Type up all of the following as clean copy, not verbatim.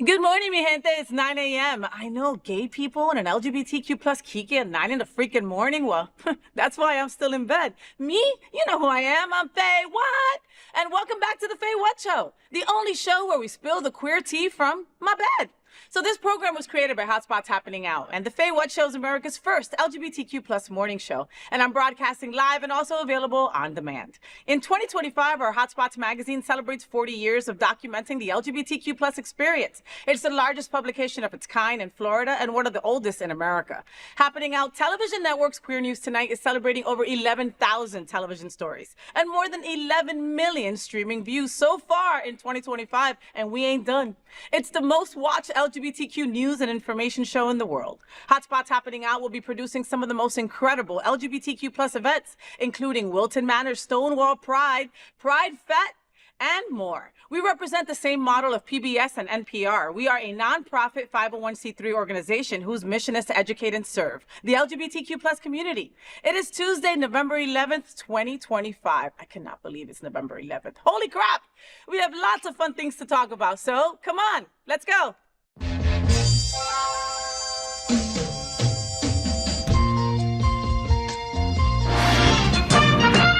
Good morning, mi gente. It's 9 a.m. I know gay people and an LGBTQ plus Kiki at 9 in the freaking morning. Well, that's why I'm still in bed. Me? You know who I am. I'm FayWhat. And welcome back to the FayWhat Show, the only show where we spill the queer tea from my bed. So this program was created by Hotspots Happening Out, and the FayWhat Show is America's first LGBTQ plus morning show, and I'm broadcasting live and also available on demand. In 2025, our Hotspots magazine celebrates 40 years of documenting the LGBTQ plus experience. It's the largest publication of its kind in Florida and one of the oldest in America. Happening Out Television Network's Queer News Tonight is celebrating over 11,000 television stories and more than 11 million streaming views so far in 2025, and we ain't done. It's the most watched LGBTQ news and information show in the world. Hotspots Happening Out will be producing some of the most incredible LGBTQ plus events, including Wilton Manor Stonewall Pride, Pride Fest, and more. We represent the same model of PBS and NPR. We are a nonprofit 501c3 organization whose mission is to educate and serve the LGBTQ plus community. It is Tuesday, November 11th, 2025. I cannot believe it's November 11th. Holy crap! We have lots of fun things to talk about, so come on, let's go.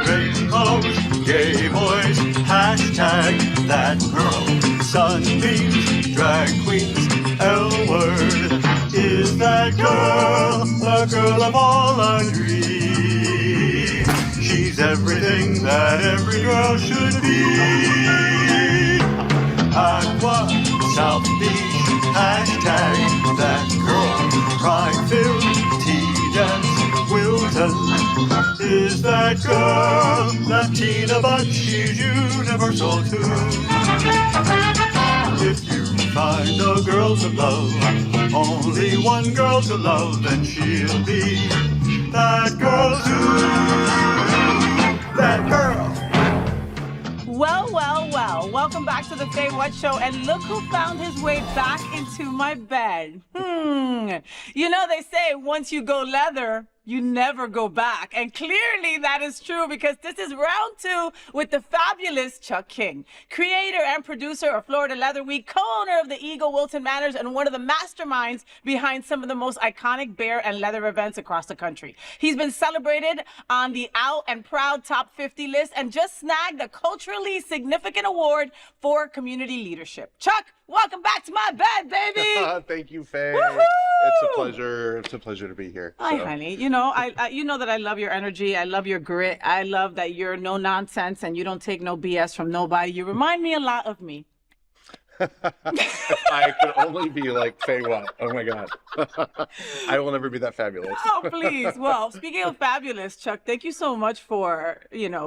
Rainbows, gay boys, hashtag that girl, sunbeams, drag queens, L-word, is that girl, the girl of all our dreams. She's everything that every girl should be. Aqua, South Beach, hashtag that girl, pride-filled, tea dance, Wilton, is that girl, Latina, but she's universal too. If you find a girl to love, only one girl to love, then she'll be that girl too. That girl. Well, welcome back to the FayWhat Show, and look who found his way back into my bed. You know, they say once you go leather, you never go back. And clearly that is true, because this is round two with the fabulous Chuck King, creator and producer of Florida Leather Week, co-owner of the Eagle Wilton Manors, and one of the masterminds behind some of the most iconic bear and leather events across the country. He's been celebrated on the Out and Proud Top 50 list and just snagged a culturally significant award for community leadership. Chuck, welcome back to my bed, baby. Thank you, Faye. Woo-hoo! It's a pleasure. It's a pleasure to be here. Hi, honey. You know, you know that I love your energy. I love your grit. I love that you're no nonsense and you don't take no BS from nobody. You remind me a lot of me. I could only be like FayWhat. Oh my God. I will never be that fabulous. Oh, please. Well, speaking of fabulous, Chuck, thank you so much for,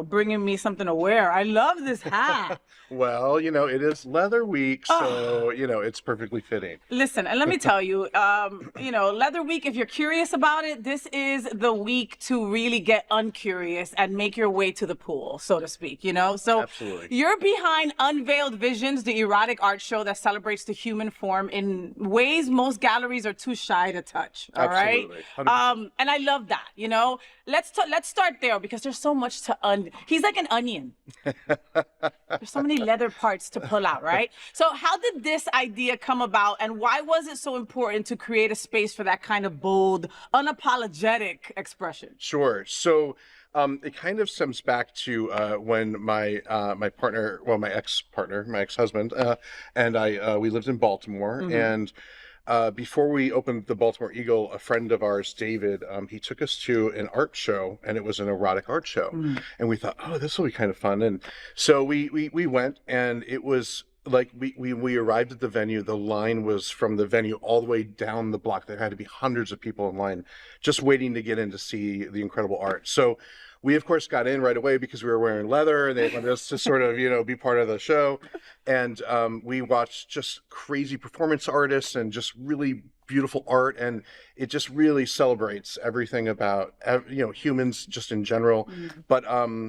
bringing me something to wear. I love this hat. Well, it is Leather Week, so, it's perfectly fitting. Listen, and let me tell you, Leather Week, if you're curious about it, this is the week to really get uncurious and make your way to the pool, so to speak, So Absolutely. You're behind Unveiled Visions, the erotic art show that celebrates the human form in ways most galleries are too shy to touch. All Absolutely. right. 100%. And I love that. Let's start there, because there's so much to he's like an onion. There's so many leather parts to pull out, right? So how did this idea come about, and why was it so important to create a space for that kind of bold, unapologetic expression? Sure. So it kind of stems back to when my partner, well, my ex-husband, and I, we lived in Baltimore. Mm-hmm. And before we opened the Baltimore Eagle, a friend of ours, David, he took us to an art show, and it was an erotic art show. And we thought, oh, this will be kind of fun. And so we went, and it was like we arrived at the venue. The line was from the venue all the way down the block. There had to be hundreds of people in line just waiting to get in to see the incredible art. So we, of course, got in right away because we were wearing leather, and they wanted us to sort of, be part of the show. And we watched just crazy performance artists and just really beautiful art. And it just really celebrates everything about, humans just in general. But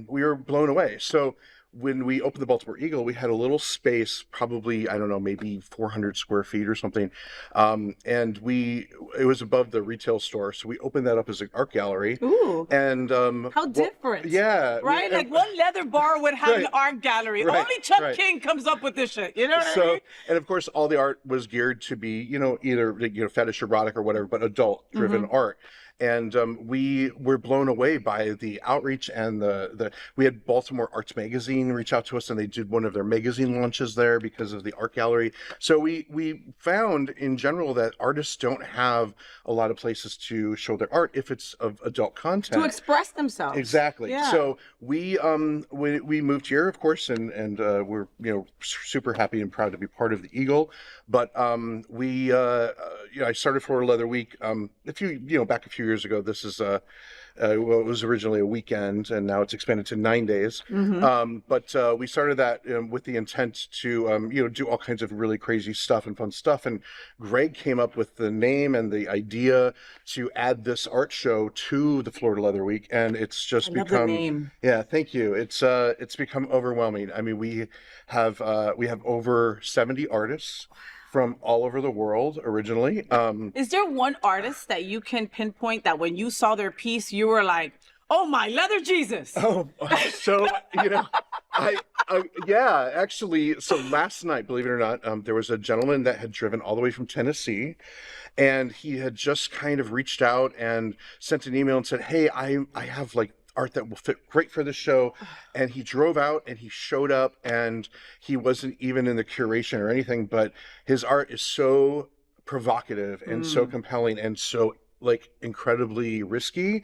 we were blown away. So when we opened the Baltimore Eagle, we had a little space, probably, I don't know, maybe 400 square feet or something. And it was above the retail store. So we opened that up as an art gallery. Ooh. And how different. Yeah. Right? Like one leather bar would have an art gallery. Right, Only Chuck right. King comes up with this shit. You know what I mean? And of course, all the art was geared to be, either, fetish, erotic or whatever, but adult driven art. And we were blown away by the outreach and we had Baltimore Arts Magazine reach out to us, and they did one of their magazine launches there because of the art gallery. So we found in general that artists don't have a lot of places to show their art if it's of adult content. To express themselves. Exactly. Yeah. So we moved here, of course, and we're super happy and proud to be part of the Eagle. But I started Florida Leather Week back a few years ago. This is it was originally a weekend, and now it's expanded to 9 days. But we started that with the intent to do all kinds of really crazy stuff and fun stuff. And Greg came up with the name and the idea to add this art show to the Florida Leather Week, and it's just become. Love the name. Yeah, thank you. It's become overwhelming. I mean, we have over 70 artists from all over the world originally. Is there one artist that you can pinpoint that when you saw their piece, you were like, oh my leather Jesus? Oh, so, actually, so last night, believe it or not, there was a gentleman that had driven all the way from Tennessee, and he had just kind of reached out and sent an email and said, hey, I have art that will fit great for the show. And he drove out and he showed up, and he wasn't even in the curation or anything, but his art is so provocative and so compelling and so incredibly risky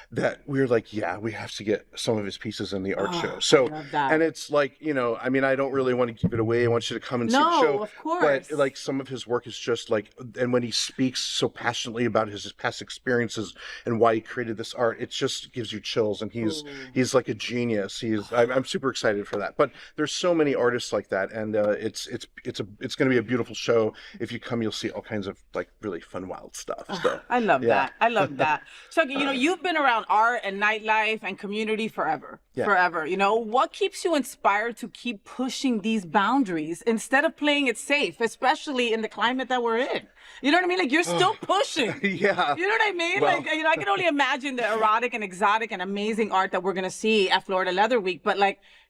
that we were like, yeah, we have to get some of his pieces in the art show. So, I love that. and it's I don't really want to give it away. I want you to come and see the show. No, of course. But some of his work is just and when he speaks so passionately about his past experiences and why he created this art, it just gives you chills. And he's like a genius. I'm super excited for that. But there's so many artists like that, and it's going to be a beautiful show. If you come, you'll see all kinds of really fun, wild stuff. So I love that. I love that. Chuck, you've been around art and nightlife and community forever. What keeps you inspired to keep pushing these boundaries instead of playing it safe, especially in the climate that we're in? You know what I mean? You're still pushing. Yeah. You know what I mean? Well, I can only imagine the erotic and exotic and amazing art that we're going to see at Florida Leather Week, but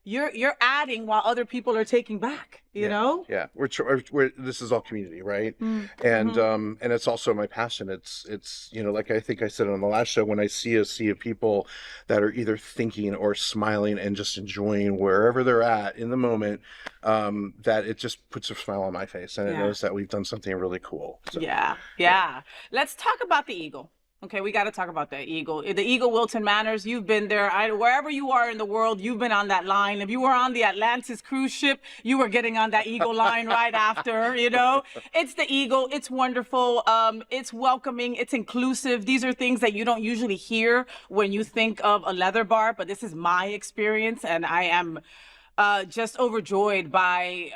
you're adding while other people are taking back, you know? Yeah. This is all community, right? And it's also my passion. It's like I think I said on the last show, when I see a sea of people that are either thinking or smiling and just enjoying wherever they're at in the moment, that it just puts a smile on my face, and it knows that we've done something really cool. So, yeah. Let's talk about the Eagle. Okay, we got to talk about the Eagle. The Eagle Wilton Manors, you've been there. Wherever you are in the world, you've been on that line. If you were on the Atlantis cruise ship, you were getting on that Eagle line right after, It's the Eagle. It's wonderful. It's welcoming. It's inclusive. These are things that you don't usually hear when you think of a leather bar, but this is my experience, and I am just overjoyed by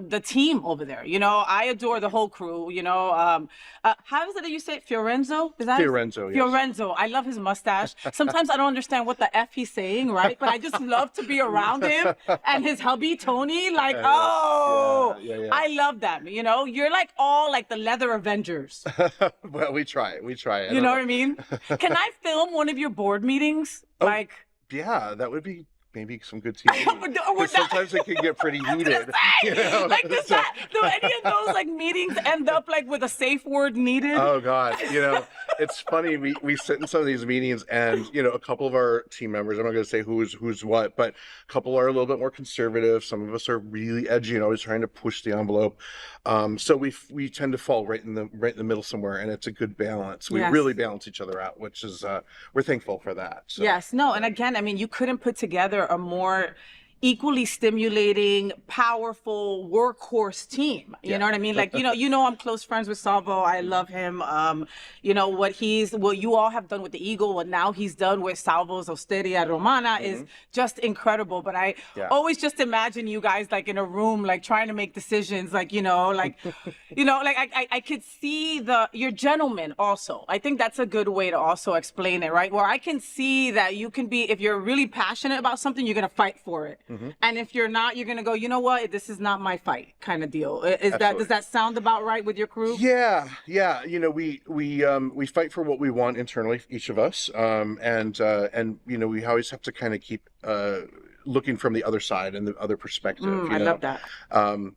the team over there. I adore the whole crew. How is it that you say Fiorenzo? Is that Fiorenzo? Yes. Fiorenzo. I love his mustache. Sometimes I don't understand what the F he's saying, right? But I just love to be around him and his hubby Tony. I love them. You're all the leather Avengers. Well, we try. You know what I mean? Can I film one of your board meetings? Yeah, that would be. Maybe some good TV. Sometimes it can get pretty heated. Do any of those meetings end up with a safe word needed? Oh God, it's funny. We sit in some of these meetings, and a couple of our team members. I'm not going to say who's what, but a couple are a little bit more conservative. Some of us are really edgy and always trying to push the envelope. So we tend to fall right in the middle somewhere, and it's a good balance. We really balance each other out, which is we're thankful for that. So. Yes, no, and again, you couldn't put together a more equally stimulating, powerful workhorse team. You know what I mean? I'm close friends with Salvo. I love him. What you all have done with the Eagle, what now he's done with Salvo's Osteria Romana is just incredible. But I always just imagine you guys in a room, trying to make decisions, I could see you're gentlemen also. I think that's a good way to also explain it, right? Where I can see that you can be, if you're really passionate about something, you're going to fight for it. And if you're not, you're gonna go, you know what, this is not my fight, kind of deal. Does that sound about right with your crew? Yeah. You know, we fight for what we want internally, each of us, and you know, we always have to kind of keep looking from the other side and the other perspective. I love that.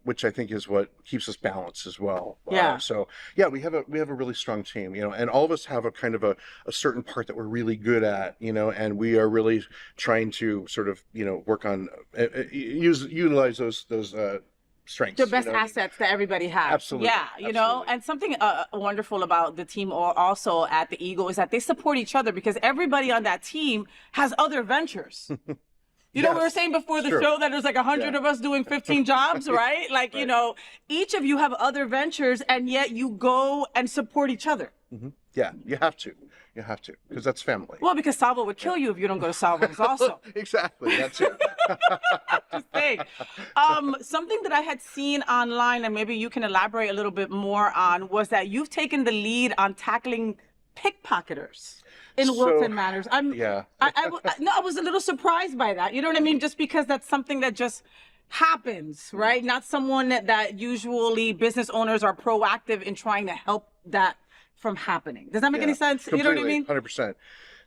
Which I think is what keeps us balanced as well. Yeah. So yeah, we have a really strong team, you know, and all of us have a kind of a certain part that we're really good at, you know, and we are really trying to sort of, you know, work on utilize those strengths. The best you know? assets that everybody has. Absolutely. Yeah, you know, and something wonderful about the team also at the Eagle is that they support each other because everybody on that team has other ventures. You know, we were saying before the show that there's like 100 of us doing 15 jobs, right? Like, you know, each of you have other ventures and yet you go and support each other. Yeah, you have to. You have to, because that's family. Well, because Salvo would kill you if you don't go to Salvo's also. Exactly, that's it. Just saying. Something that I had seen online, and maybe you can elaborate a little bit more on, was that you've taken the lead on tackling pickpocketers in Wilton Manors. I was a little surprised by that. You know what I mean? Just because that's something that just happens, right? Not someone that usually business owners are proactive in trying to help that from happening. Does that make any sense? Completely, You know what I mean? 100%.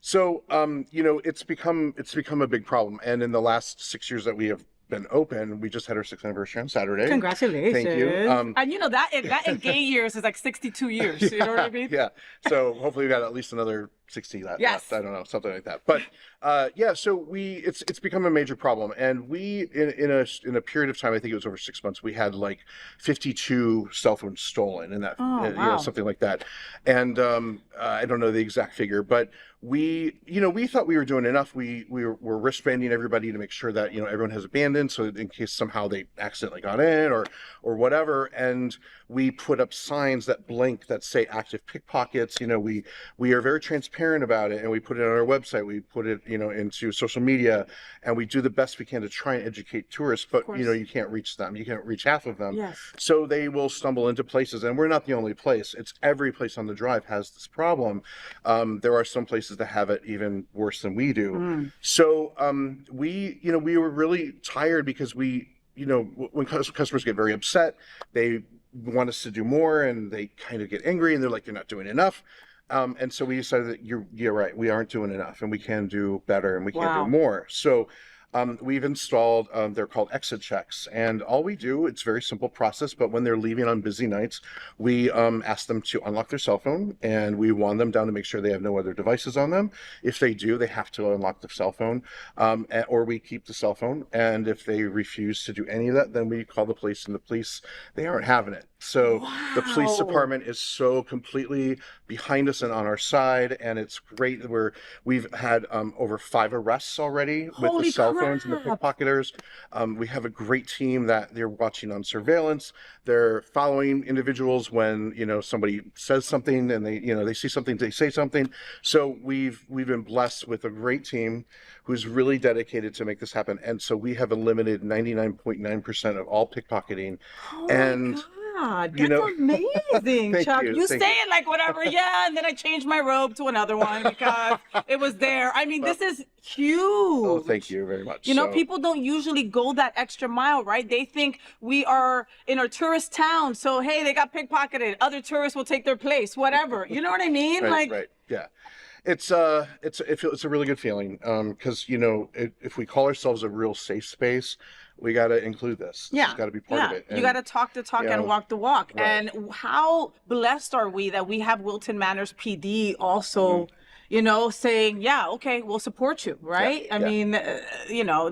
So, you know, it's become a big problem. And in the last 6 years that we have been open, we just had our 6th anniversary on Saturday. Congratulations. Thank you. And you know, that in gay years is like 62 years. You know what I mean? Yeah. So hopefully we got at least another 60 left. Yes. I don't know, something like that. But yeah, so it's become a major problem. And we, in a period of time, I think it was over 6 months, we had like 52 cell phones stolen in that, you know, something like that. And I don't know the exact figure, but we thought we were doing enough. We were wristbanding everybody to make sure that, you know, everyone has abandoned, so in case somehow they accidentally got in or whatever. And we put up signs that blink that say active pickpockets. You know, we are very transparent about it, and we put it on our website. We put it, you know, into social media, and we do the best we can to try and educate tourists. But you know, you can't reach them. You can't reach half of them. Yes. So they will stumble into places, and we're not the only place. It's every place on the drive has this problem. There are some places that have it even worse than we do. So we were really tired because when customers get very upset, they want us to do more, and they kind of get angry, and they're like, you're not doing enough. And so we decided that you're right, we aren't doing enough, and we can do better, and we can do more. So we've installed, they're called exit checks, and all we do, it's a very simple process, but when they're leaving on busy nights, we ask them to unlock their cell phone, and we wand them down to make sure they have no other devices on them. If they do, they have to unlock the cell phone, or we keep the cell phone, and if they refuse to do any of that, then we call the police, and the police, they aren't having it. So the police department is so completely behind us and on our side, and it's great. We've had over 5 arrests already with the cell phones and the pickpocketers. We have a great team that they're watching on surveillance. They're following individuals when, you know, somebody says something and they see something, they say something. So we've been blessed with a great team who's really dedicated to make this happen. And so we have eliminated 99.9% of all pickpocketing. God, you that's amazing, Chuck. You say you. it like whatever, yeah, and then I changed my robe to another one because it was there. I mean, this is huge. Oh, thank you very much. You know, people don't usually go that extra mile, right? They think we are in a tourist town, so hey, they got pickpocketed. Other tourists will take their place, whatever. You know what I mean? Right, yeah. It's a really good feeling, because, you know, if we call ourselves a real safe space, we got to include this. Yeah. It's got to be part of it. And you got to talk the talk and walk the walk. Right. And how blessed are we that we have Wilton Manors PD also, you know, saying, yeah, okay, we'll support you, right? I mean, you know,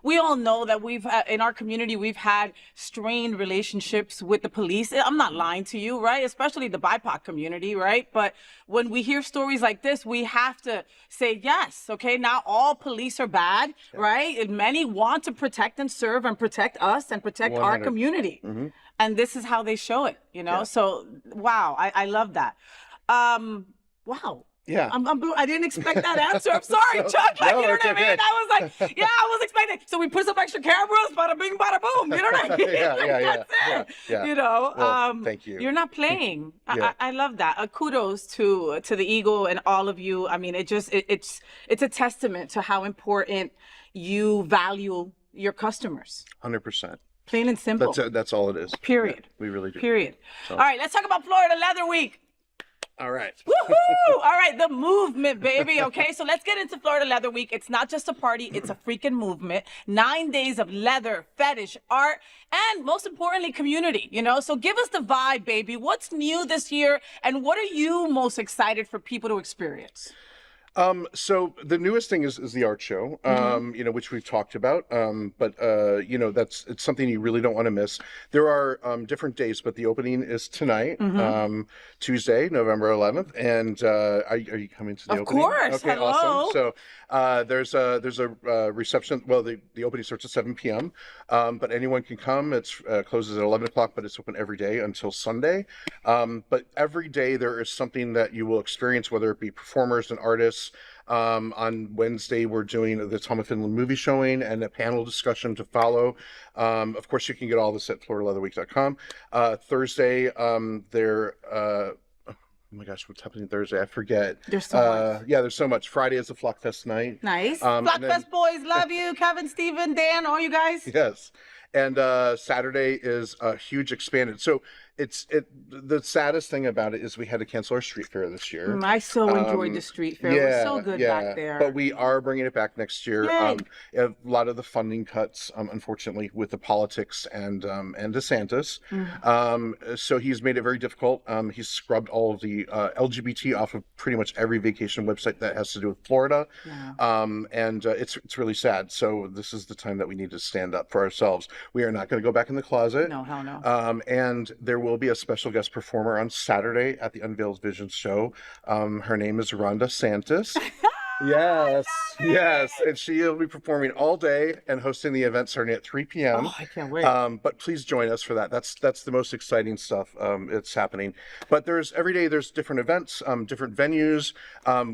we all know that we've, in our community, we've had strained relationships with the police. I'm not lying to you, right? Especially the BIPOC community, right? But when we hear stories like this, we have to say, yes, okay, not all police are bad, right? And many want to protect and serve and protect us and protect 100. our community. And this is how they show it, you know? So, wow, I love that. Wow. Yeah. I didn't expect that answer. I'm sorry, Chuck. Like, No, you know it's what I mean? okay. I was like, yeah, I was expecting. So we put some extra cameras, bada bing, bada boom. You know what I mean? That's it. Yeah. You know, Well, thank you. You're not playing. Yeah. I love that. Kudos to the Eagle and all of you. I mean, it's a testament to how important you value your customers. 100%. Plain and simple. That's all it is. Period. Yeah, we really do. Period. So. All right, let's talk about Florida Leather Week. All right. Woohoo! All right, the movement, baby. Okay, so let's get into Florida Leather Week. It's not just a party, it's a freaking movement. 9 days of leather, fetish, art, and most importantly, community, you know? So give us the vibe, baby. What's new this year, and what are you most excited for people to experience? So the newest thing is the art show, you know, which we've talked about. But you know, it's something you really don't want to miss. There are different days, but the opening is tonight, Tuesday, November 11th. And are you coming to the opening? Of course. Okay, Hello. awesome. So there's a reception. Well, the opening starts at 7 p.m. But anyone can come. It's closes at 11 o'clock, but it's open every day until Sunday. But every day there is something that you will experience, whether it be performers and artists. On Wednesday, we're doing the Tom of Finland movie showing and a panel discussion to follow. Of course, you can get all this at FloridaLeatherWeek.com. Thursday, oh my gosh, what's happening Thursday? I forget. There's so much. Yeah, there's so much. Friday is the Flock Fest night. Nice. Flock Fest boys, love you. Kevin, Steven, Dan, all you guys. Yes. And Saturday is a huge expanded. So the saddest thing about it is we had to cancel our street fair this year. I so enjoyed the street fair. It was so good back there. But we are bringing it back next year. Yay. A lot of the funding cuts, unfortunately, with the politics and DeSantis. So he's made it very difficult. He's scrubbed all of the LGBT off of pretty much every vacation website that has to do with Florida. Yeah. And it's really sad. So this is the time that we need to stand up for ourselves. We are not going to go back in the closet. No, hell no. And there will be a special guest performer on Saturday at the Unveiled Visions show. Her name is Rhonda Santos. Yes, yes. And she will be performing all day and hosting the event starting at 3 p.m. Oh, I can't wait. But please join us for that. That's the most exciting stuff. It's happening. But every day there's different events, different venues.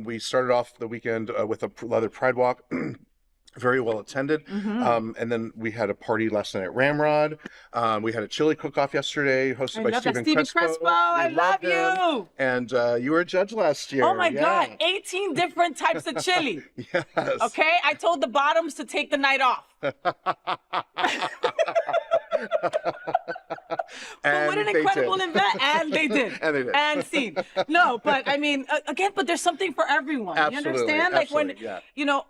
We started off the weekend with a leather pride walk. Very well attended. And then we had a party last night at Ramrod. We had a chili cook-off yesterday hosted by Stephen Crespo. I love you. And you were a judge last year. Oh my God, 18 different types of chili. Yes. Okay, I told the bottoms to take the night off. But what an incredible event. And they did. And they did. And scene. No, but I mean, again, but there's something for everyone. Absolutely, You understand? Like absolutely, when, you know,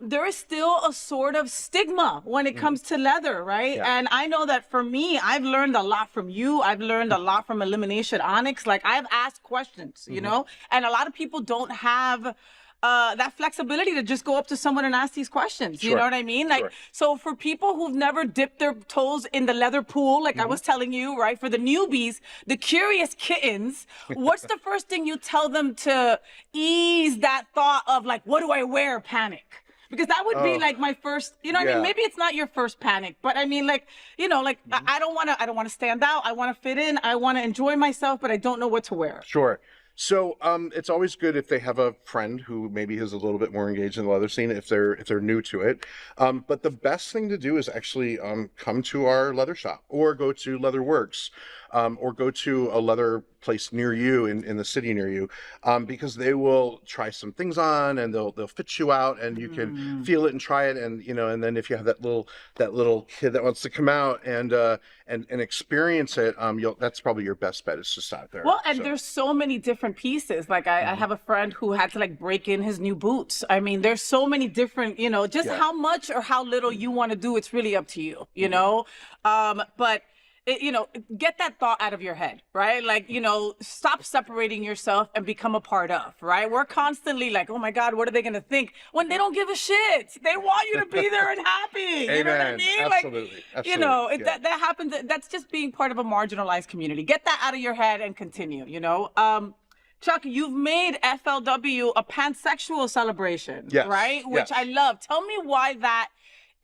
there is still a sort of stigma when it comes to leather, right? Yeah. And I know that for me, I've learned a lot from you. I've learned a lot from Elimination Onyx. Like I've asked questions, you know, and a lot of people don't have that flexibility to just go up to someone and ask these questions. You know what I mean? Like, so for people who've never dipped their toes in the leather pool, like I was telling you, right? For the newbies, the curious kittens, what's the first thing you tell them to ease that thought of like, what do I wear panic? Because that would be like my first, you know what I mean? Maybe it's not your first panic, but I mean, like, you know, like I don't want to stand out. I want to fit in. I want to enjoy myself, but I don't know what to wear. Sure. So it's always good if they have a friend who maybe is a little bit more engaged in the leather scene if they're new to it. But the best thing to do is actually come to our leather shop or go to Leather Works or go to a leather place near you in the city near you, because they will try some things on and they'll fit you out and you can feel it and try it, and you know, and then if you have that little kid that wants to come out and experience it, that's probably your best bet is just out there. Well, and there's so many different pieces. Like I have a friend who had to like break in his new boots. I mean, there's so many different, you know, just how much or how little you want to do, it's really up to you, you know? But you know, get that thought out of your head, right? Like, you know, stop separating yourself and become a part of, right? We're constantly like, oh my God, what are they going to think? When they don't give a shit. They want you to be there and happy. You know what I mean? Absolutely. Like, you know, that happens. That's just being part of a marginalized community. Get that out of your head and continue, you know? Chuck, you've made FLW a pansexual celebration, right? Which I love. Tell me why that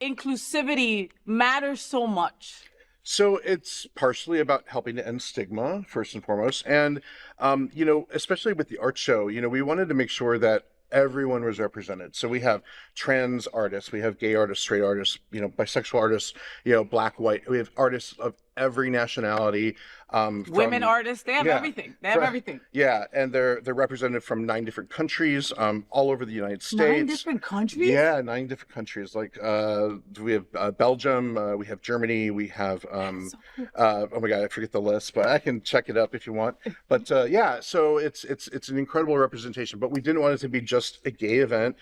inclusivity matters so much. So it's partially about helping to end stigma, first and foremost. And, especially with the art show, we wanted to make sure that everyone was represented. So we have trans artists, we have gay artists, straight artists, bisexual artists, black, white. We have artists of every nationality. Women artists, they have everything. They have everything. Yeah, and they're represented from 9 different countries, all over the United States. 9 different countries? Yeah, 9 different countries. Like we have Belgium, we have Germany, we have So cool. oh my God, I forget the list, but I can check it up if you want. But yeah, so it's an incredible representation. But we didn't want it to be just a gay event.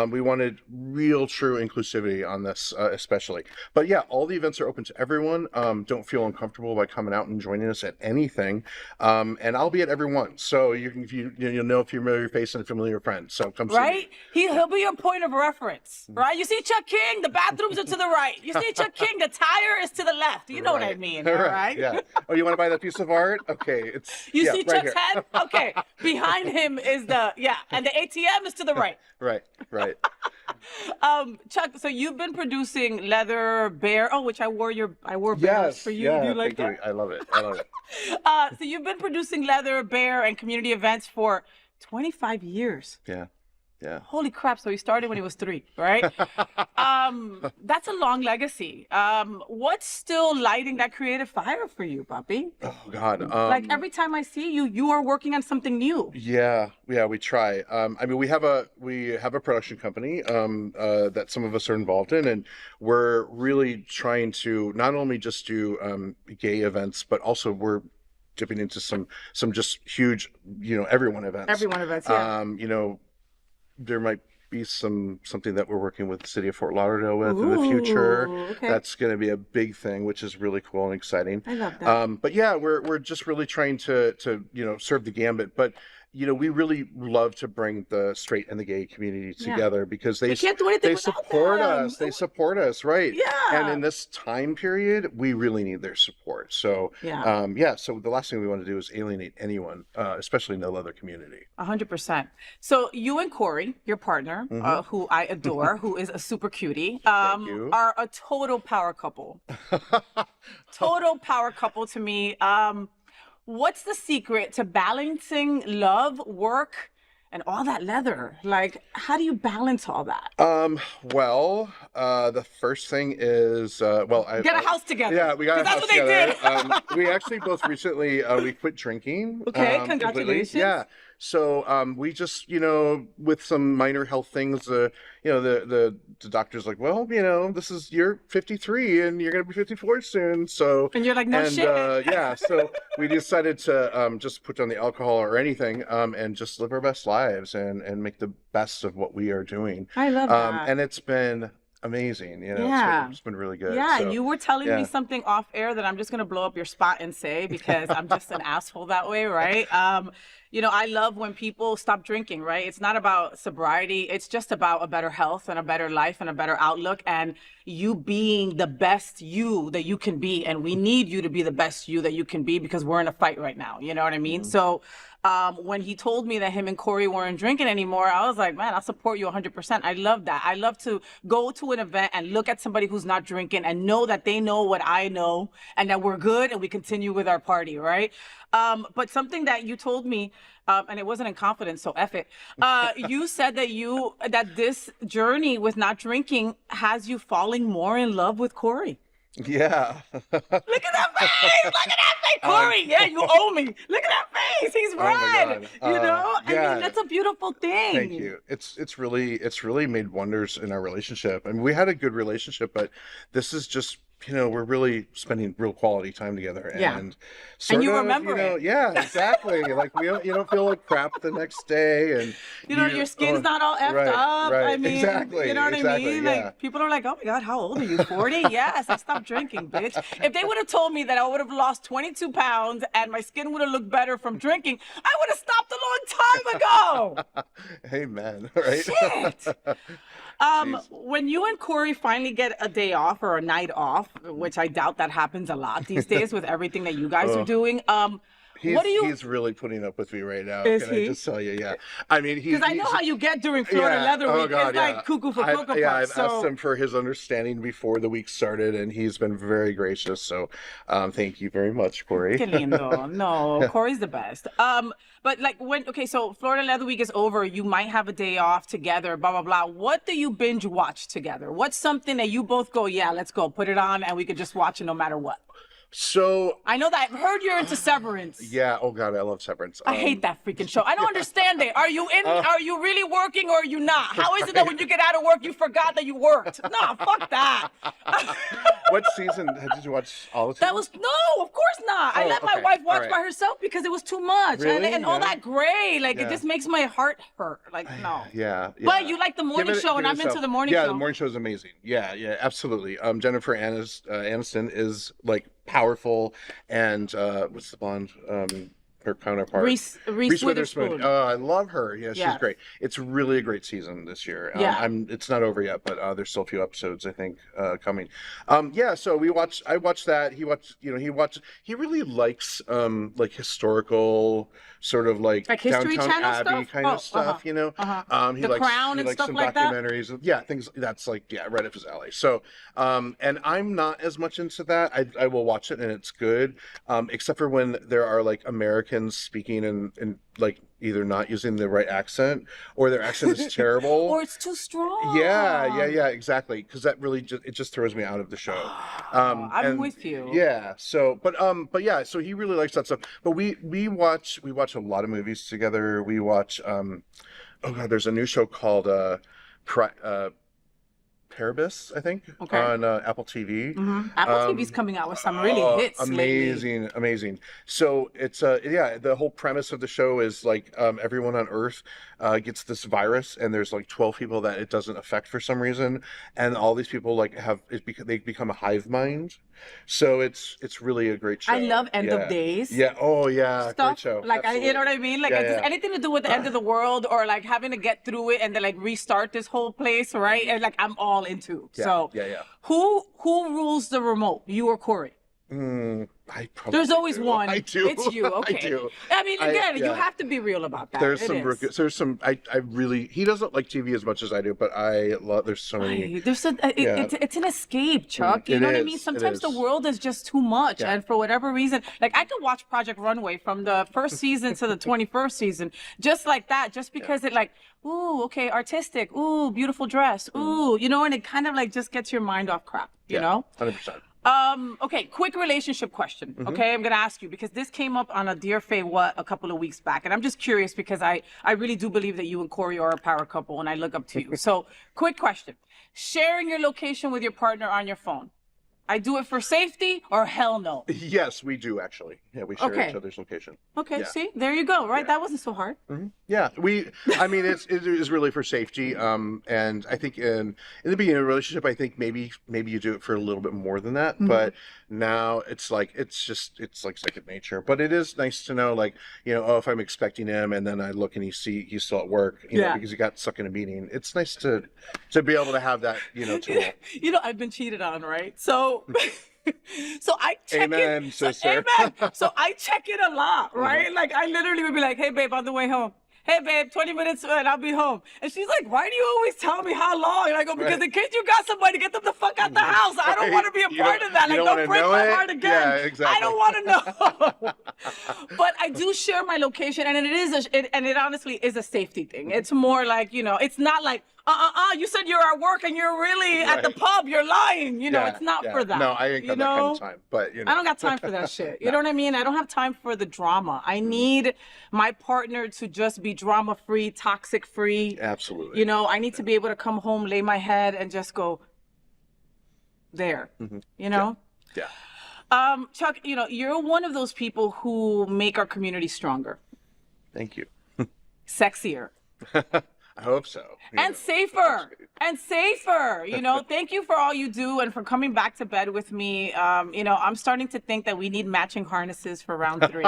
We wanted real, true inclusivity on this, especially. But yeah, all the events are open to everyone. Don't feel uncomfortable by coming out and joining us at anything. And I'll be at every one. So you'll know if you're a familiar face and a familiar friend. So come see me. Right? He'll be your point of reference, right? You see Chuck King, the bathrooms are to the right. You see Chuck King, the tire is to the left. You know what I mean, all right? Yeah. Oh, you want to buy that piece of art? Okay, You see right Chuck's here. head? Okay. Behind him is and the ATM is to the right. Right. Chuck, so you've been producing Leather Bear, which I wore bears Yes. for you. Yeah, Do you like thank that? you. I love it. So you've been producing Leather Bear and community events for 25 years. Yeah. Holy crap. So he started when he was 3, right? That's a long legacy. What's still lighting that creative fire for you, Bobby? Oh God. Like every time I see you, you are working on something new. Yeah, we try. We have a production company that some of us are involved in, and we're really trying to not only just do gay events, but also we're dipping into some just huge, everyone events. Everyone events, yeah. There might be something that we're working with the city of Fort Lauderdale with in the future. Okay. That's going to be a big thing, which is really cool and exciting. I love that. But yeah, we're just really trying to serve the gambit. But we really love to bring the straight and the gay community together because they can't do anything without support them. us. They support us, right? Yeah. And in this time period, we really need their support. So so the last thing we want to do is alienate anyone, especially in the leather community. 100%. So you and Corey, your partner, who I adore, who is a super cutie, Thank you. are a total power couple. Total power couple to me. What's the secret to balancing love, work, and all that leather? Like, how do you balance all that? The first thing is, Get a house together. Yeah, we got a house That's what they together. did. We actually both recently, we quit drinking. Okay, completely. congratulations. Yeah. So we just, with some minor health things, the doctor's like, well, you're 53 and you're going to be 54 soon. So, And you're like, no shit. So we decided to just put down the alcohol or anything and just live our best lives and make the best of what we are doing. I love that. And it's been amazing, it's been really good. Yeah, so, you were telling me something off air that I'm just gonna blow up your spot and say because I'm just an asshole that way, right? I love when people stop drinking, right? It's not about sobriety. It's just about a better health and a better life and a better outlook and you being the best you that you can be. And we need you to be the best you that you can be because we're in a fight right now. You know what I mean? So when he told me that him and Corey weren't drinking anymore, I was like, man, I'll support you 100%. I love that. I love to go to an event and look at somebody who's not drinking and know that they know what I know and that we're good and we continue with our party, right? But something that you told me, and it wasn't in confidence, so F it. You said that this journey with not drinking has you falling more in love with Corey. Yeah. Look at that face! Look at that face! Corey, you owe me. Look at that face. He's red. Oh my God. I mean, that's a beautiful thing. Thank you. It's really made wonders in our relationship. I mean, we had a good relationship, but this is just, we're really spending real quality time together. And you remember it. Yeah, exactly. Like you don't feel like crap the next day, and your skin's not all effed up. Right. I mean, exactly. You know what I mean? Yeah. Like people are like, oh my God, how old are you? 40? Yes, I stopped drinking, bitch. If they would have told me that I would have lost 22 pounds and my skin would have looked better from drinking, I would have stopped a long time ago. Amen. Right. Shit. When you and Corey finally get a day off or a night off, which I doubt that happens a lot these days with everything that you guys are doing, He's really putting up with me right now. Is Can he? I just tell you? Yeah. I mean, Because I know how you get during Florida Leather Week. It's like cuckoo for Cocoa Puffs. I've asked him for his understanding before the week started, and he's been very gracious. So, thank you very much, Corey. Qué lindo. No, Corey's the best. But like so Florida Leather Week is over. You might have a day off together, blah, blah, blah. What do you binge watch together? What's something that you both go, yeah, let's go, put it on, and we could just watch it no matter what? So I know that I've heard you're into Severance. yeah, oh god, I love Severance. I hate that freaking show. I don't understand it. Are you in? Are you really working or are you not? How is it that when you get out of work you forgot that you worked? No, fuck that. What season did you watch? All the seasons? That was no, of course not. I let my wife watch by herself because it was too much, Really? and all Yeah. that gray, like it just makes my heart hurt. Like no. Yeah. But you like the morning show, and I'm into the morning show. Yeah, the morning show is amazing. Yeah, absolutely. Jennifer Aniston is like powerful, and what's the blonde? Her counterpart, Reese Witherspoon. Oh, I love her. Yeah, she's Yeah. great. It's really a great season this year. Yeah. It's not over yet, but there's still a few episodes I think coming. Yeah, so I watched that. He really likes like historical sort of like History Downtown Channel Abbey stuff? kind of stuff, He He The likes, Crown he and likes stuff some like that? documentaries. Yeah, things that's like right up his alley. So, and I'm not as much into that. I will watch it and it's good, except for when there are like Americans speaking and like either not using the right accent or their accent is terrible or it's too strong. Yeah, exactly. Because that really just throws me out of the show. I'm with you. Yeah. So, but yeah. So he really likes that stuff. But we watch a lot of movies together. We watch. Oh god, there's a new show called Paribus, I think, on Apple TV. Apple TV's coming out with some really hits lately. Amazing. So it's the whole premise of the show is like everyone on Earth gets this virus, and there's like 12 people that it doesn't affect for some reason, and all these people like they become a hive mind. So it's really a great show. I love End of Days. Yeah. Oh yeah. Stuff. Great show. Like you know what I mean? Like anything to do with the end of the world or like having to get through it and then like restart this whole place, right? And like I'm all into. So who rules the remote? You or Corey? I probably There's always one. I do. It's you. Okay. I do. I mean, again, you have to be real about that. There's some. I really. He doesn't like TV as much as I do, but I love. There's so many. It's an escape, Chuck. You know what I mean? Sometimes the world is just too much, and for whatever reason, like I could watch Project Runway from the first season to the 21st season, just like that, just because it like, ooh, okay, artistic, ooh, beautiful dress, ooh, you know, and it kind of like just gets your mind off crap, you know? 100%. Okay, quick relationship question. Okay, I'm gonna ask you because this came up on a Dear FayWhat a couple of weeks back, and I'm just curious because I really do believe that you and Corey are a power couple, and I look up to you. So, quick question: sharing your location with your partner on your phone. I do it for safety or hell no? Yes, we do actually. Yeah, we share each other's location. Okay, see, there you go. Right, that wasn't so hard. Yeah, I mean, it is really for safety. And I think in the beginning of a relationship, I think maybe you do it for a little bit more than that. But now it's like second nature. But it is nice to know, like, you know, oh, if I'm expecting him and then I look and he's still at work, you know, because he got stuck in a meeting. It's nice to be able to have that, you know, tool. You know, I've been cheated on, right? So I check Amen, it. sister. Amen. So I check it a lot, right? Like I literally would be like, "Hey babe, on the way home. Hey babe, 20 minutes and I'll be home." And she's like, "Why do you always tell me how long?" And I go, "Because in case you got somebody, get them the fuck out the house. I don't want to be a part of that. Like, don't break my heart again. Yeah, exactly. I don't want to know." But I do share my location, and it honestly is a safety thing. It's more like, you know, it's not like, you said you're at work and you're really at the pub. You're lying. You know, it's not for that. No, I ain't got that kind of time. But you know. I don't got time for that shit. You know what I mean? I don't have time for the drama. I need my partner to just be drama-free, toxic-free. Absolutely. You know, I need to be able to come home, lay my head, and just go there. You know? Yeah. Chuck, you know, you're one of those people who make our community stronger. Thank you. Sexier. I hope so. And safer. And safer. You know, thank you for all you do and for coming back to bed with me. You know, I'm starting to think that we need matching harnesses for round 3.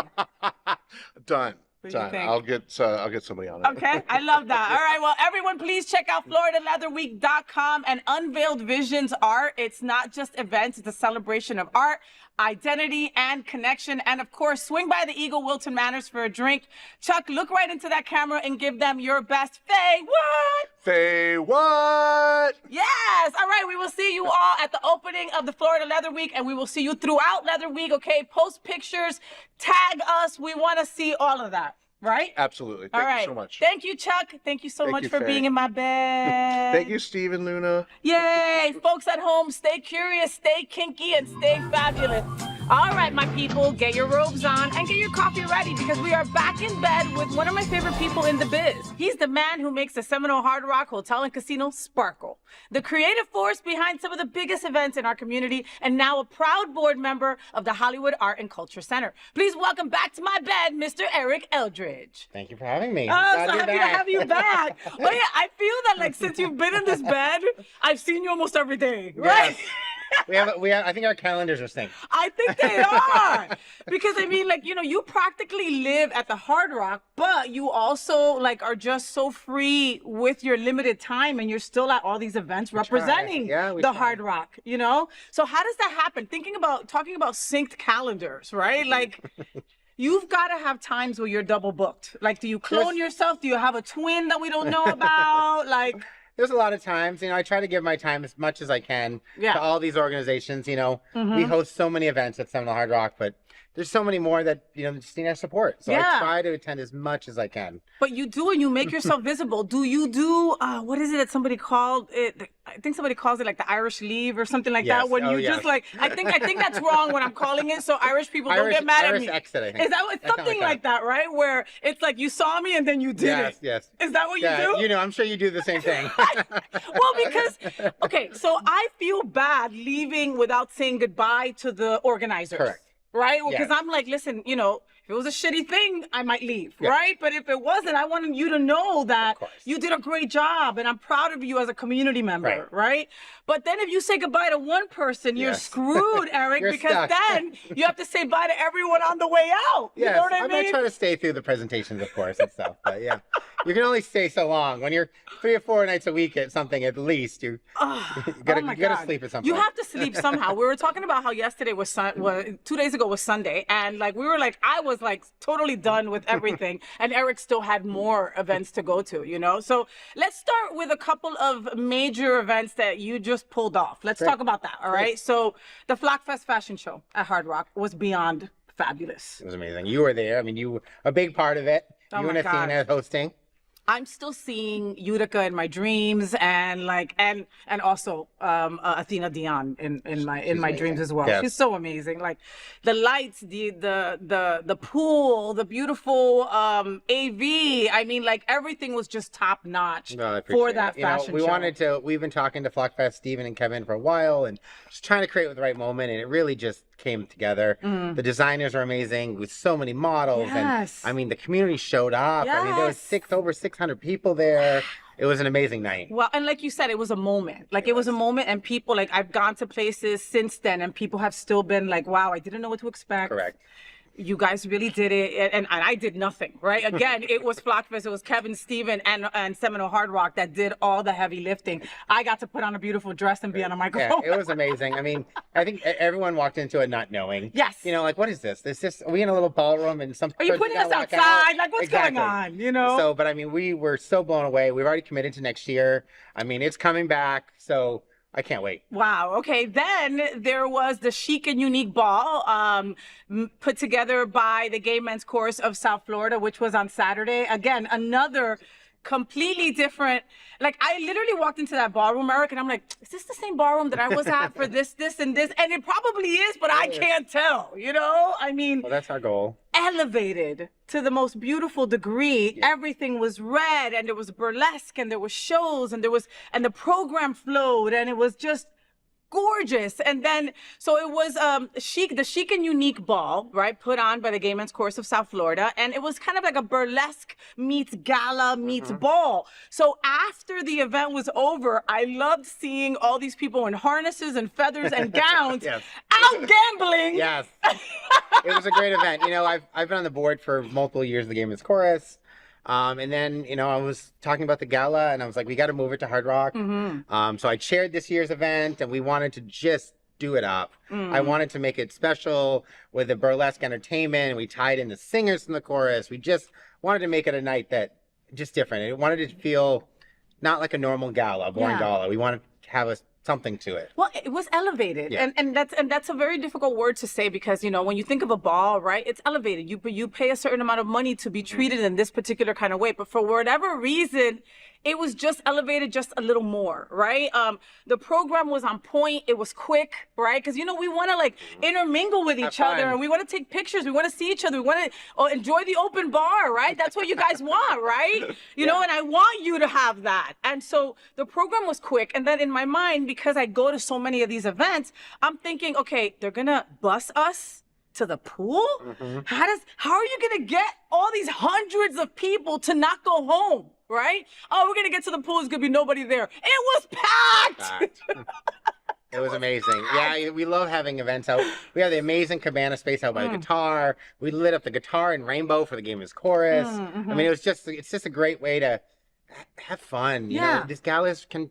Done. What do you think? I'll get somebody on it. Okay, I love that. All right, well, everyone, please check out FloridaLeatherWeek.com and Unveiled Visions Art. It's not just events, it's a celebration of art. identity and connection. And of course, swing by the Eagle Wilton Manors for a drink. Chuck, look right into that camera and give them your best FayWhat. FayWhat. Yes. All right. We will see you all at the opening of the Florida Leather Week, and we will see you throughout Leather Week. Okay. Post pictures, tag us. We want to see all of that. Right? Absolutely. All Thank right. you so much. Thank you, Chuck. Thank you so Thank much you, for Faye. being in my bed. Thank you, Steve and Luna. Yay! Folks at home, stay curious, stay kinky, and stay fabulous. All right, my people, get your robes on and get your coffee ready because we are back in bed with one of my favorite people in the biz. He's the man who makes the Seminole Hard Rock Hotel and Casino sparkle, the creative force behind some of the biggest events in our community, and now a proud board member of the Hollywood Art and Culture Center. Please welcome back to my bed, Mr. Eric Eldridge. Thank you for having me. Oh, so happy to have you back. Well, yeah, I feel that like since you've been in this bed, I've seen you almost every day, right? Yes. We have. I think our calendars are synced. I think they are. Because I mean, like, you know, you practically live at the Hard Rock, but you also like are just so free with your limited time and you're still at all these events representing the Hard Rock, you know? So how does that happen? Talking about synced calendars, right? Like you've got to have times where you're double booked. Like, do you clone yourself? Do you have a twin that we don't know about? Like, there's a lot of times, you know, I try to give my time as much as I can to all these organizations. You know, we host so many events at Seminole Hard Rock, but there's so many more that, you know, just need our support. So I try to attend as much as I can. But you do, and you make yourself visible. Do you do, what is it that somebody called it? I think somebody calls it like the Irish leave or something like that. When you just like, I think that's wrong when I'm calling it. So Irish people don't get mad at me. Exit, I think. Is that it's something like that, right? Where it's like you saw me and then you did it. Yes. Is that what you do? You know, I'm sure you do the same thing. Well, because, okay, so I feel bad leaving without saying goodbye to the organizers. Correct. Right? Because Yes. I'm like, listen, you know, if it was a shitty thing, I might leave, right? But if it wasn't, I wanted you to know that you did a great job and I'm proud of you as a community member, right? But then if you say goodbye to one person, you're screwed, Eric, because stuck. then you have to say bye to everyone on the way out. You know what I mean? might try to stay through the presentations, of course, and stuff, but yeah. You can only stay so long. When you're 3 or 4 nights a week at something, at least, you gotta sleep at some point. You have to sleep somehow. We were talking about how yesterday was 2 days ago was Sunday, and like we were like, I was like totally done with everything, and Eric still had more events to go to, you know? So let's start with a couple of major events that you just pulled off. Let's talk about that, all right? So the Flockfest fashion show at Hard Rock was beyond fabulous. It was amazing. You were there. I mean, you were a big part of it. Oh You my and God. Athena hosting. I'm still seeing Utica in my dreams, and like and also Athena Dion in my dreams as well. Yes. She's so amazing. Like the lights, the pool, the beautiful AV. I mean, like everything was just top notch for that fashion show. We've been talking to Flockfest, Stephen and Kevin for a while, and just trying to create with the right moment, and it really just came together. The designers are amazing with so many models, and I mean the community showed up. I mean there was over 600 people there. It was an amazing night. Well, and like you said, it was a moment. Like it was a moment, and people like I've gone to places since then, and people have still been like, "Wow, I didn't know what to expect." Correct. You guys really did it, and I did nothing, right? Again, it was Flockfest, it was Kevin, Steven, and Seminole Hard Rock that did all the heavy lifting. I got to put on a beautiful dress and be on a microphone. Yeah, it was amazing. I mean, I think everyone walked into it not knowing. Yes. You know, like, what is this? Are we in a little ballroom and some? Are you putting us outside? Like, what's going on? You know? So, but I mean, we were so blown away. We've already committed to next year. I mean, it's coming back. So I can't wait. Wow. Okay. Then there was the Chic and Unique Ball put together by the Gay Men's Chorus of South Florida, which was on Saturday. Again, another completely different. Like I literally walked into that ballroom, Eric, and I'm like, is this the same ballroom that I was at for this, and this? And it probably is, but I can't tell, you know? I mean, well, that's our goal. Elevated to the most beautiful degree. Everything was red, and there was burlesque, and there was shows, and the program flowed, and it was just gorgeous. And then, so it was the Chic and Unique Ball, right, put on by the Gay Men's Chorus of South Florida, and it was kind of like a burlesque meets gala meets ball. So after the event was over, I loved seeing all these people in harnesses and feathers and gowns out gambling. Yes. It was a great event. You know, I've been on the board for multiple years of the Gay Men's Chorus. And then, you know, I was talking about the gala and I was like, we got to move it to Hard Rock. So I chaired this year's event and we wanted to just do it up. I wanted to make it special with the burlesque entertainment. We tied in the singers from the chorus. We just wanted to make it a night that just different. I wanted it to feel not like a normal gala, boring gala. We wanted to have something to it. Well, it was elevated, and that's a very difficult word to say because when you think of a ball, right? It's elevated. You pay a certain amount of money to be treated in this particular kind of way, but for whatever reason, it was just elevated just a little more, right? The program was on point. It was quick, right? Because we want to like intermingle with each other, and we want to take pictures. We want to see each other. We want to enjoy the open bar, right? That's what you guys want, right? You know, and I want you to have that. And so the program was quick. And then in my mind, because I go to so many of these events, I'm thinking, okay, they're gonna bus us to the pool? How are you gonna get all these hundreds of people to not go home? Right? Oh, we're gonna get to the pool. There's gonna be nobody there. It was packed. It was amazing. Yeah, we love having events out. We have the amazing cabana space out by the guitar. We lit up the guitar in rainbow for the Gamer's Chorus. I mean, it's just a great way to have fun. You know, these galas can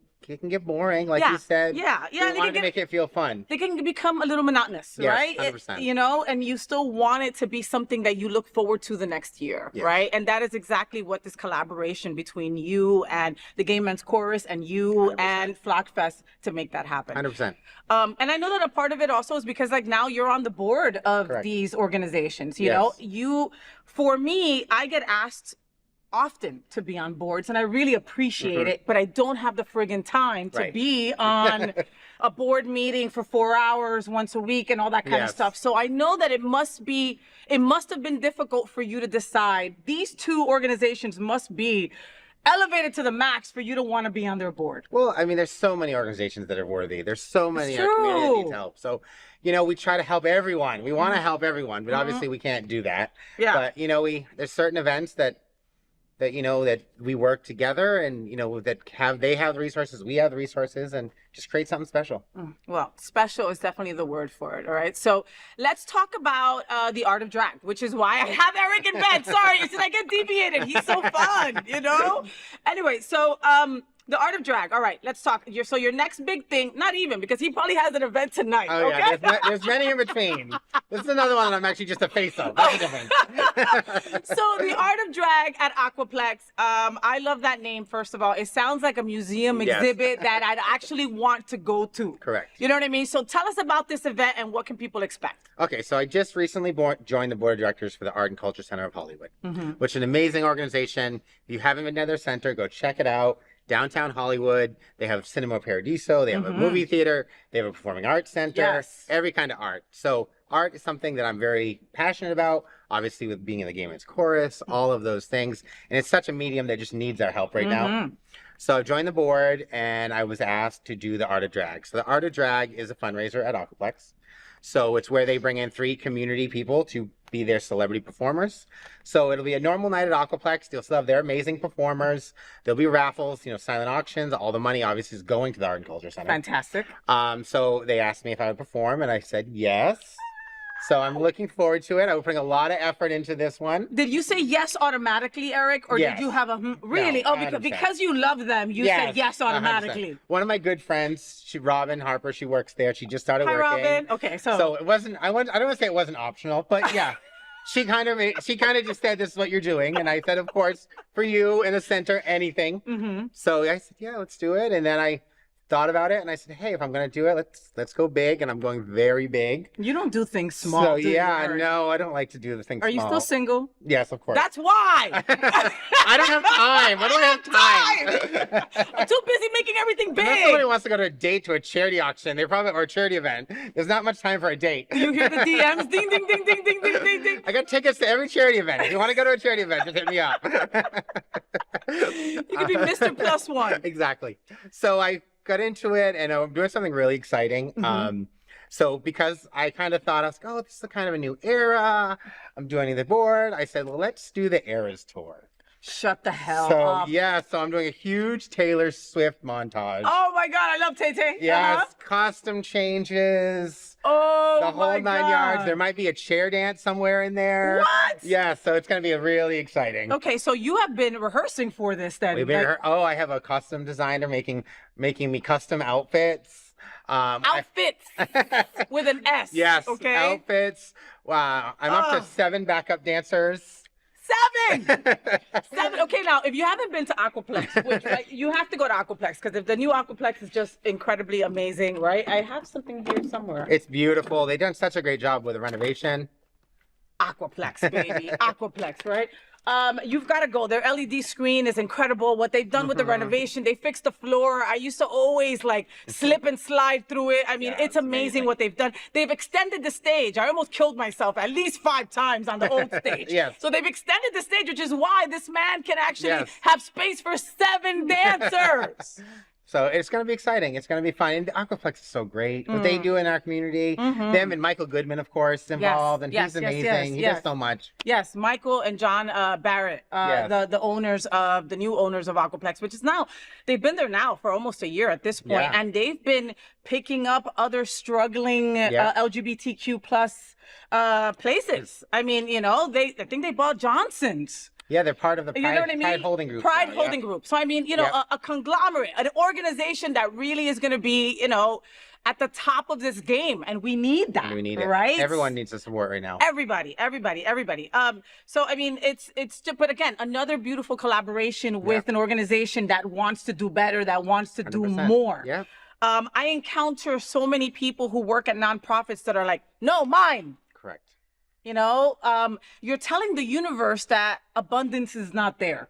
get boring, like you said. We wanted to make it feel fun. They can become a little monotonous, right? 100%. And you still want it to be something that you look forward to the next year, right? And that is exactly what this collaboration between you and the Gay Men's Chorus and you 100%. And Flockfest to make that happen. 100%. And I know that a part of it also is because like now you're on the board of these organizations, you know? For me, I get asked often to be on boards and I really appreciate it, but I don't have the friggin' time to be on a board meeting for 4 hours once a week and all that kind of stuff. So I know that it must have been difficult for you to decide these two organizations must be elevated to the max for you to want to be on their board. Well, I mean, there's so many organizations that are worthy. There's so many in our community that need help. So, we try to help everyone. We want to help everyone, but obviously we can't do that. But, there's certain events that we work together and, they have the resources, we have the resources, and just create something special. Well, special is definitely the word for it. All right. So let's talk about the art of drag, which is why I have Eric in bed. Sorry, I get deviated. He's so fun, Anyway, so the art of drag. All right, let's talk. So your next big thing, not even, because he probably has an event tonight. Oh, okay? Yeah, there's many in between. This is another one that I'm actually just a face of. That's the difference. So the art of drag at Aquaplex, I love that name, first of all. It sounds like a museum exhibit that I'd actually want to go to. Correct. You know what I mean? So tell us about this event and what can people expect? Okay, so I just recently joined the board of directors for the Art and Culture Center of Hollywood, which is an amazing organization. If you haven't been to their center, go check it out. Downtown Hollywood, they have Cinema Paradiso, they have a movie theater, they have a performing arts center, every kind of art. So art is something that I'm very passionate about, obviously with being in the Gay Men's Chorus, all of those things. And it's such a medium that just needs our help right now. So I joined the board and I was asked to do the Art of Drag. So the Art of Drag is a fundraiser at Aquaplex. So it's where they bring in 3 community people to be their celebrity performers. So it'll be a normal night at Aquaplex. They'll still have their amazing performers. There'll be raffles, silent auctions. All the money obviously is going to the Art and Culture Center. Fantastic. So they asked me if I would perform and I said yes. So I'm looking forward to it. I'm putting a lot of effort into this one. Did you say yes automatically, Eric? Or did you have a really? No, because you love them, you said yes automatically. 100%. One of my good friends, Robin Harper, she works there. She just started working. Hi, Robin. Okay, so it wasn't. I don't want to say it wasn't optional, but yeah. She kind of just said, this is what you're doing. And I said, of course, for you in the center, anything. So I said, yeah, let's do it. And then I thought about it and I said, hey, if I'm going to do it, let's go big. And I'm going very big. You don't do things small. So no, I don't like to do the things small. Are you still single? Yes, of course. That's why. I don't have time. Why do I have time? I'm too busy making everything big. Unless somebody wants to go to a date to a charity auction, or a charity event. There's not much time for a date. You hear the DMs? Ding, ding, ding, ding, ding, ding, ding, ding. I got tickets to every charity event. If you want to go to a charity event, just hit me up. You could be Mr. +1. Exactly. So I got into it and I'm doing something really exciting. So because I kind of thought, I was like, oh, this is kind of a new era. I'm joining the board. I said, well, let's do the Eras Tour. Shut the hell up. So I'm doing a huge Taylor Swift montage. Oh my God, I love Tay-Tay. Yes, costume changes. Oh, the whole 9 yards. There might be a chair dance somewhere in there. What? Yeah, so it's going to be really exciting. Okay, so you have been rehearsing for this then. I have a costume designer making me custom outfits. Outfits with an S. Yes. Okay. Outfits. Wow. I'm up to 7 backup dancers. 7. Okay, now if you haven't been to Aquaplex, which you have to go to Aquaplex because if the new Aquaplex is just incredibly amazing, right? I have something here somewhere. It's beautiful. They've done such a great job with the renovation. Aquaplex, baby. Aquaplex, right? You've got to go. Their LED screen is incredible. What they've done with the renovation, they fixed the floor. I used to always like slip and slide through it. I mean, it's amazing what they've done. They've extended the stage. I almost killed myself at least 5 times on the old stage. Yes. So they've extended the stage, which is why this man can actually have space for 7 dancers. So it's going to be exciting. It's going to be fun. And the Aquaplex is so great. What they do in our community. Them and Michael Goodman, of course, is involved. And he's amazing. He does so much. Yes, Michael and John Barrett, the owners of the new owners of Aquaplex, which is now, they've been there now for almost a year at this point, and they've been picking up other struggling LGBTQ plus places. I mean, you know, I think they bought Johnson's. Yeah, they're part of the Pride Holding Group. Pride Holding Group. So, I mean, you know, a conglomerate, an organization that really is going to be, you know, at the top of this game. And we need that. We need it. Right? Everyone needs the support right now. Everybody. So, I mean, it's just, but again, another beautiful collaboration with an organization that wants to do better, that wants to do more. Yeah. I encounter so many people who work at nonprofits that are like, no, mine. Correct. You know, you're telling the universe that abundance is not there.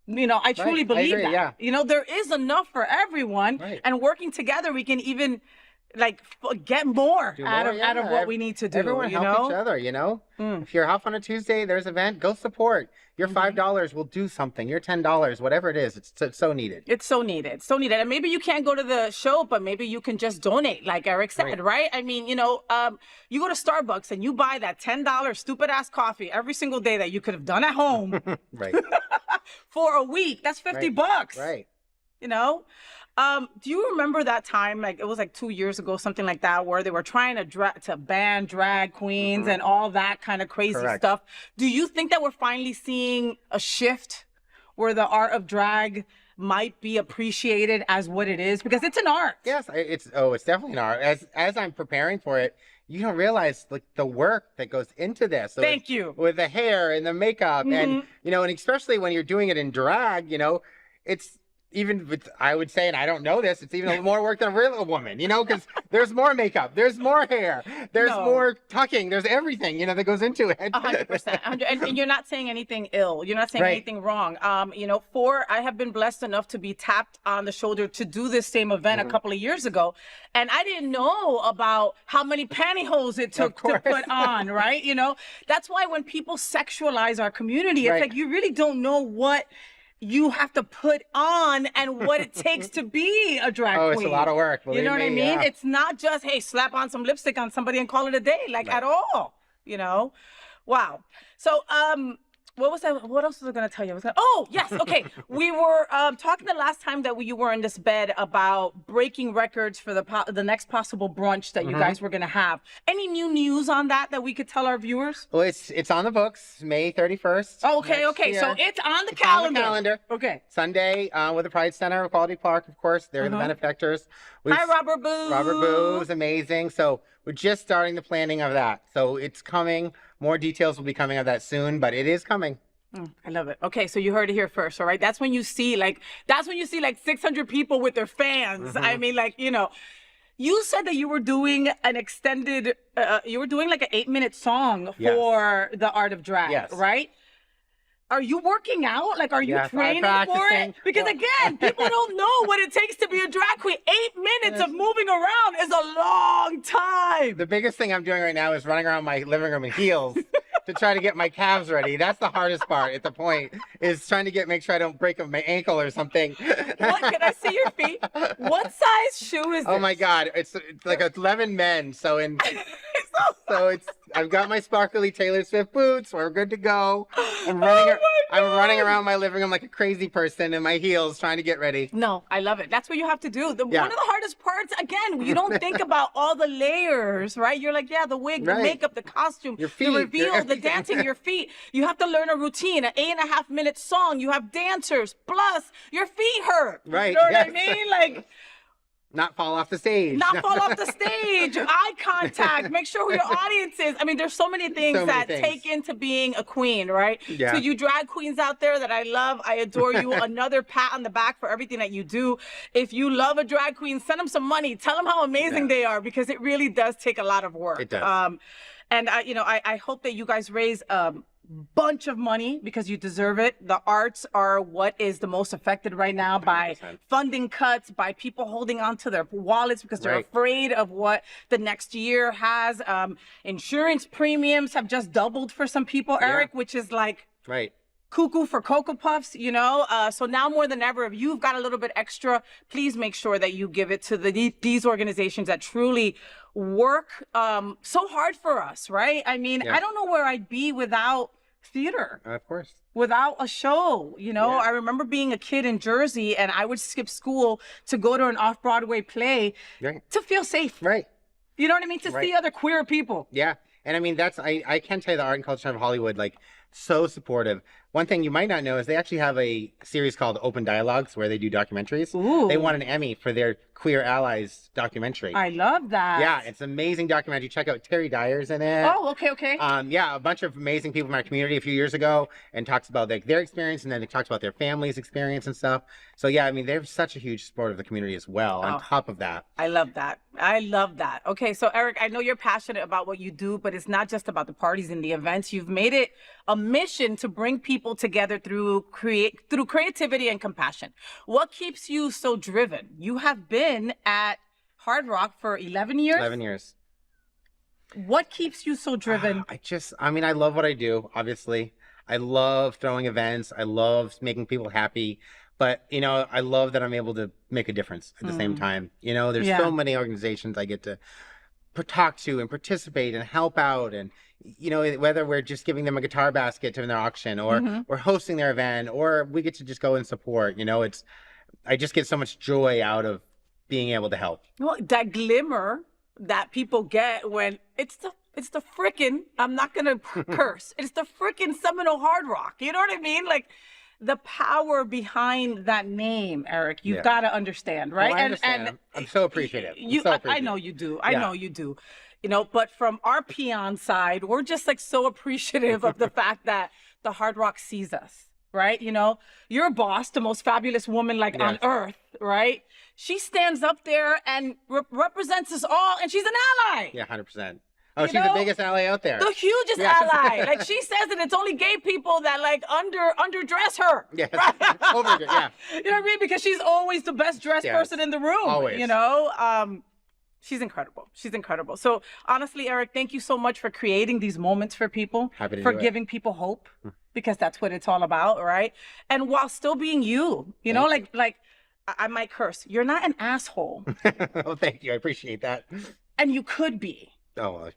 You know, I truly believe that. Yeah. You know, there is enough for everyone, and working together, we can even like get more out of what we need to do. Everyone help each other. You know, if you're off on a Tuesday, there's an event. Go support. Your $5 will do something. Your $10, whatever it is, it's so needed. It's so needed. So needed. And maybe you can't go to the show, but maybe you can just donate, like Eric said, right? I mean, you know, you go to Starbucks and you buy that $10 stupid ass coffee every single day that you could have done at home. For a week. That's $50. Right. You know? Do you remember that time, like it was like 2 years ago, something like that, where they were trying to ban drag queens and all that kind of crazy stuff? Do you think that we're finally seeing a shift where the art of drag might be appreciated as what it is? Because it's an art. Yes, it's definitely an art. As I'm preparing for it, you don't realize like the work that goes into this. So Thank you. With the hair and the makeup and, you know, and especially when you're doing it in drag, you know, it's, even with, I would say, and I don't know this, it's even more work than a real woman, you know, because there's more makeup, there's more hair, there's more tucking, there's everything, you know, that goes into it. 100%. And you're not saying anything ill. You're not saying anything wrong. You know, I have been blessed enough to be tapped on the shoulder to do this same event a couple of years ago. And I didn't know about how many pantyhose it took to put on, right? You know, that's why when people sexualize our community, it's like you really don't know what you have to put on and what it takes to be a drag queen. It's a lot of work. You know what I mean? Yeah. It's not just, hey, slap on some lipstick on somebody and call it a day, like at all, you know? Wow. So, what was that? What else was I going to tell you? Oh, yes. Okay. We were talking the last time that you were in this bed about breaking records for the next possible brunch that you guys were going to have. Any new news on that we could tell our viewers? Well, it's on the books, May 31st. Oh, okay. So it's on the calendar. On the calendar. Okay. Sunday with the Pride Center, Equality Park, of course. They're the benefactors. Hi, Robert Boo. Robert Boo is amazing. So we're just starting the planning of that. So it's coming. More details will be coming of that soon, but it is coming. I love it. Okay, so you heard it here first, all right? That's when you see like 600 people with their fans. I mean, like, you know, you said that you were doing an extended, you were doing like an 8-minute song for the art of drag, right? Are you working out? Like, are you training for it? Because again, people don't know what it takes to be a drag queen. 8 minutes of moving around is a long time. The biggest thing I'm doing right now is running around my living room in heels to try to get my calves ready. That's the hardest part at the point, is trying to make sure I don't break my ankle or something. What? Can I see your feet? What size shoe is this? Oh my God. It's like 11 men. So I've got my sparkly Taylor Swift boots. We're good to go. I'm running around my living room like a crazy person in my heels trying to get ready. No, I love it. That's what you have to do. One of the hardest parts, again, you don't think about all the layers, right? You're like, the wig, the makeup, the costume, your feet, the reveal, the dancing, your feet. You have to learn a routine, an 8.5-minute song. You have dancers, plus your feet hurt. Right. You know what I mean? Like, Not fall off the stage. Not fall off the stage. Eye contact. Make sure who your audience is. I mean, there's so many things take into being a queen, right? Yeah. So you drag queens out there that I love, I adore you. Another pat on the back for everything that you do. If you love a drag queen, send them some money. Tell them how amazing they are, because it really does take a lot of work. It does. And I hope that you guys raise bunch of money, because you deserve it. The arts are what is the most affected right now by 100%. funding cuts, by people holding on to their wallets because they're afraid of what the next year has. Insurance premiums have just doubled for some people, Eric, which is like cuckoo for Cocoa Puffs, so now more than ever, if you've got a little bit extra, please make sure that you give it to these organizations that truly work so hard for us, right? I mean, I don't know where I'd be without theater. Of course. Without a show, I remember being a kid in Jersey, and I would skip school to go to an off-Broadway play to feel safe. Right. You know what I mean? To see other queer people. Yeah. And I mean, I can tell you the art and culture of Hollywood, like, so supportive. One thing you might not know is they actually have a series called Open Dialogues where they do documentaries. Ooh. They won an Emmy for their Queer Allies documentary. I love that. Yeah, it's an amazing documentary. Check out Terry Dyer's in it. Oh, okay. Yeah, a bunch of amazing people from our community a few years ago, and talks about their experience, and then they talked about their family's experience and stuff. So yeah, I mean, they're such a huge support of the community as well. On top of that, I love that. Okay, so Eric, I know you're passionate about what you do, but it's not just about the parties and the events. You've made it a mission to bring people together through creativity and compassion. What keeps you so driven? You have been at Hard Rock for 11 years? 11 years. What keeps you so driven? I love what I do, obviously. I love throwing events. I love making people happy. But, I love that I'm able to make a difference at the same time. There's so many organizations I get to talk to and participate and help out. And, whether we're just giving them a guitar basket to their auction, or we're hosting their event, or we get to just go and support, I just get so much joy out of being able to help. Well, that glimmer that people get when it's the frickin', I'm not going to curse, it's the frickin' Seminole Hard Rock. You know what I mean? Like, the power behind that name, Eric, you've got to understand, right? Well, I understand. And I'm so appreciative. I know you do. I know you do. But from our peon side, we're just like so appreciative of the fact that the Hard Rock sees us, right? Your boss, the most fabulous woman on earth, right? She stands up there and represents us all, and she's an ally. Yeah, 100%. Oh, she's the biggest ally out there. The hugest ally. Like, she says that it's only gay people that underdress her. Yes. Overdress, yeah. You know what I mean? Because she's always the best dressed person in the room. Always. She's incredible. She's incredible. So honestly, Eric, thank you so much for creating these moments for people. Happy to for do it. Giving people hope, because that's what it's all about, right? And while still being you, I might curse. You're not an asshole. Oh, thank you. I appreciate that. And you could be. Oh,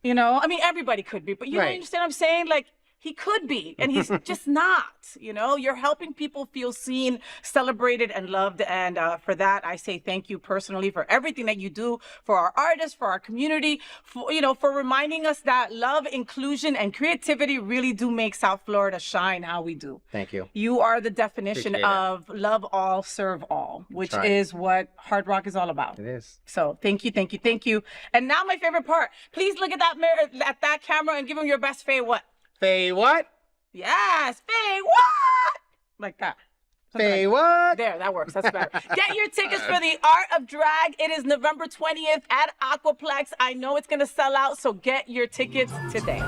everybody could be, but you understand what I'm saying? Like, he could be, and he's just not. You're helping people feel seen, celebrated, and loved. And for that, I say thank you personally for everything that you do for our artists, for our community, for reminding us that love, inclusion, and creativity really do make South Florida shine how we do. Thank you. You are the definition of love all, serve all, which is what Hard Rock is all about. It is. So thank you. And now my favorite part. Please look at that camera and give him your best FayWhat. FayWhat? Yes, FayWhat? Like that. FayWhat? There, that works. That's better. Get your tickets for the Art of Drag. It is November 20th at Aquaplex. I know it's going to sell out, so get your tickets today.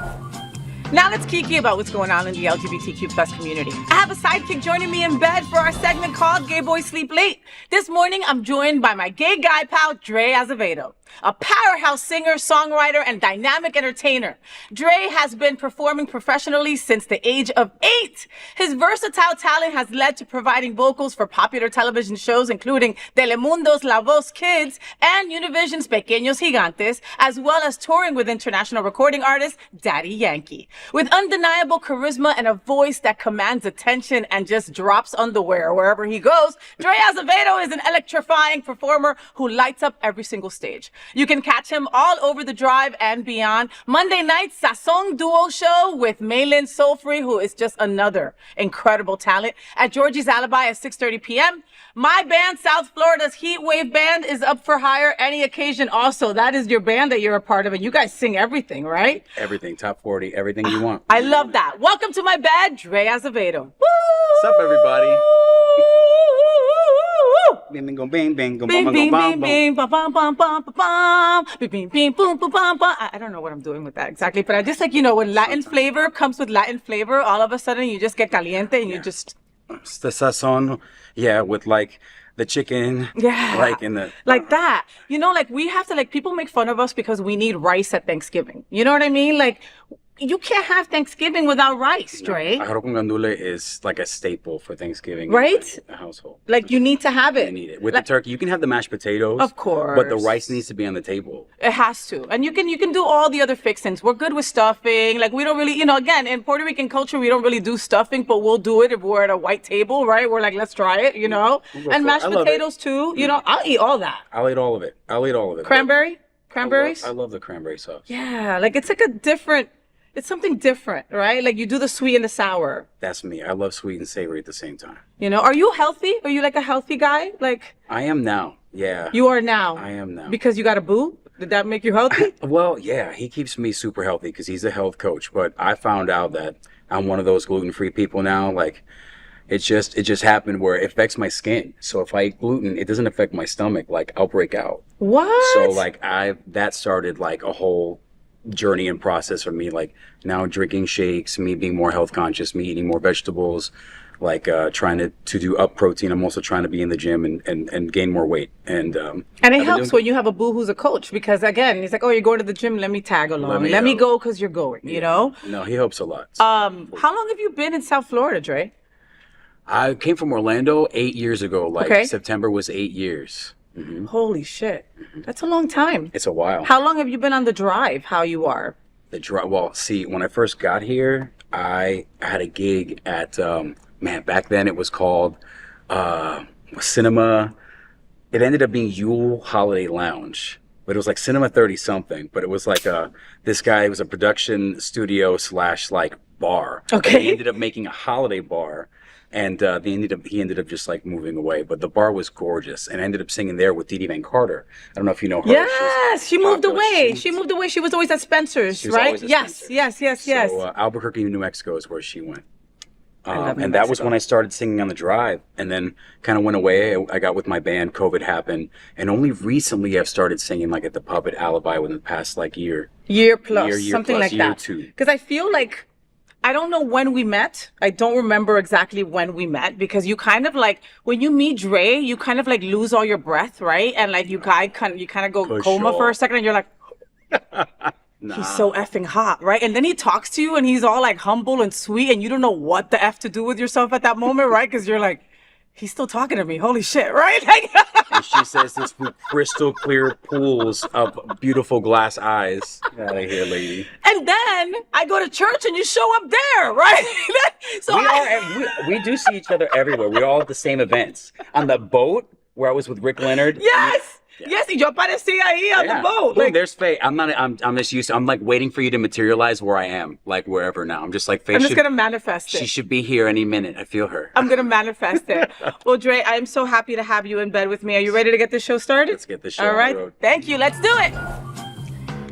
Now let's Kiki about what's going on in the LGBTQ plus community. I have a sidekick joining me in bed for our segment called Gay Boys Sleep Late. This morning, I'm joined by my gay guy pal, Dre Azevedo, a powerhouse singer, songwriter, and dynamic entertainer. Dre has been performing professionally since the age of 8. His versatile talent has led to providing vocals for popular television shows, including Telemundo's La Voz Kids and Univision's Pequeños Gigantes, as well as touring with international recording artist Daddy Yankee. With undeniable charisma and a voice that commands attention and just drops underwear wherever he goes, Dre Azevedo is an electrifying performer who lights up every single stage. You can catch him all over the drive and beyond. Monday night, Sazon Duo Show with Maylin Soulfree, who is just another incredible talent, at Georgie's Alibi at 6:30 p.m. My band, South Florida's Heat Wave Band, is up for hire any occasion also. That is your band that you're a part of, and you guys sing everything, right? Everything, top 40, everything you want. I love that. Welcome to my bed, Dre Azevedo. Woo! What's up, everybody? Bing, bing, bing, bing, bing, Bing, bing, bing, bing, bum, bum, bum, bum, bum, bum. Bing, bing, bing, boom, boom, bum, bum. I don't know what I'm doing with that exactly, but I just like, when Latin flavor comes with Latin flavor, all of a sudden you just get caliente and you just... It's the sazon, with like the chicken, like in the... Like that. Like we have to, like, people make fun of us because we need rice at Thanksgiving. You know what I mean? Like, you can't have Thanksgiving without rice, Dre. Arroz con gandule is like a staple for Thanksgiving. Right? In the household. Like, you need to have it. You need it. With the turkey, you can have the mashed potatoes. Of course. But the rice needs to be on the table. It has to. And you can do all the other fixings. We're good with stuffing. Like, we don't really, again, in Puerto Rican culture, we don't really do stuffing, but we'll do it if we're at a white table, right? We're like, let's try it, And mashed potatoes, too. I'll eat all that. I'll eat all of it. Cranberries? I love the cranberry sauce. Yeah, like, it's like it's something different, right? Like, you do the sweet and the sour. That's me. I love sweet and savory at the same time. Are you healthy? Are you like a healthy guy? Like, I am now. Yeah. You are now. I am now. Because you got a boo? Did that make you healthy? Well, yeah, he keeps me super healthy because he's a health coach. But I found out that I'm one of those gluten-free people now. Like, it just happened where it affects my skin. So if I eat gluten, it doesn't affect my stomach. Like, I'll break out. What? So like that started like a whole journey and process for me. Like now drinking shakes, me being more health conscious, me eating more vegetables, like trying to do up protein. I'm also trying to be in the gym and gain more weight. And it helps when you have a boo who's a coach, because again, he's like, oh, you're going to the gym, let me tag along. Let me go because you're going, No, he helps a lot. How long have you been in South Florida, Dre? I came from Orlando 8 years ago. Like September was 8 years. Mm-hmm. Holy shit. That's a long time. It's a while. How long have you been on the drive? How you are? The drive. Well, see, when I first got here, I had a gig at, back then it was called Cinema. It ended up being Yule Holiday Lounge, but it was like Cinema 30 something. But it was like this guy, it was a production studio / like bar. Okay. He ended up making a holiday bar. And he ended up just like moving away. But the bar was gorgeous. And I ended up singing there with Dee Dee Van Carter. I don't know if you know her. Yes, she moved away. She moved away. She was always at Spencer's, right? Yes. So Albuquerque, New Mexico is where she went. And that was when I started singing on the drive. And then kind of went away. I got with my band. COVID happened. And only recently I've started singing like at the pub at Alibi within the past like year. Year plus, something like that. Year 2. Because I feel like, I don't know when we met. I don't remember exactly when we met, because you kind of like, when you meet Dre, you kind of like lose all your breath, right? And like you kind of go coma for a second, and you're like, he's so effing hot, right? And then he talks to you and he's all like humble and sweet, and you don't know what the F to do with yourself at that moment, right? Because you're like, he's still talking to me. Holy shit, right? And she says this with crystal clear pools of beautiful glass eyes. Get out of here, lady. And then I go to church and you show up there, right? So we do see each other everywhere. We're all at the same events. On the boat where I was with Rick Leonard. Yes. Yeah. Yes, y yo aparecí ahí on the boat. Like, there's Faye. I'm just used to, I'm like waiting for you to materialize where I am, like wherever now. I'm just like, Faye, I'm just going to manifest it. She should be here any minute. I feel her. I'm going to manifest it. Well, Dre, I'm so happy to have you in bed with me. Are you ready to get this show started? Let's get this show All right. on the road. Thank you. Let's do it.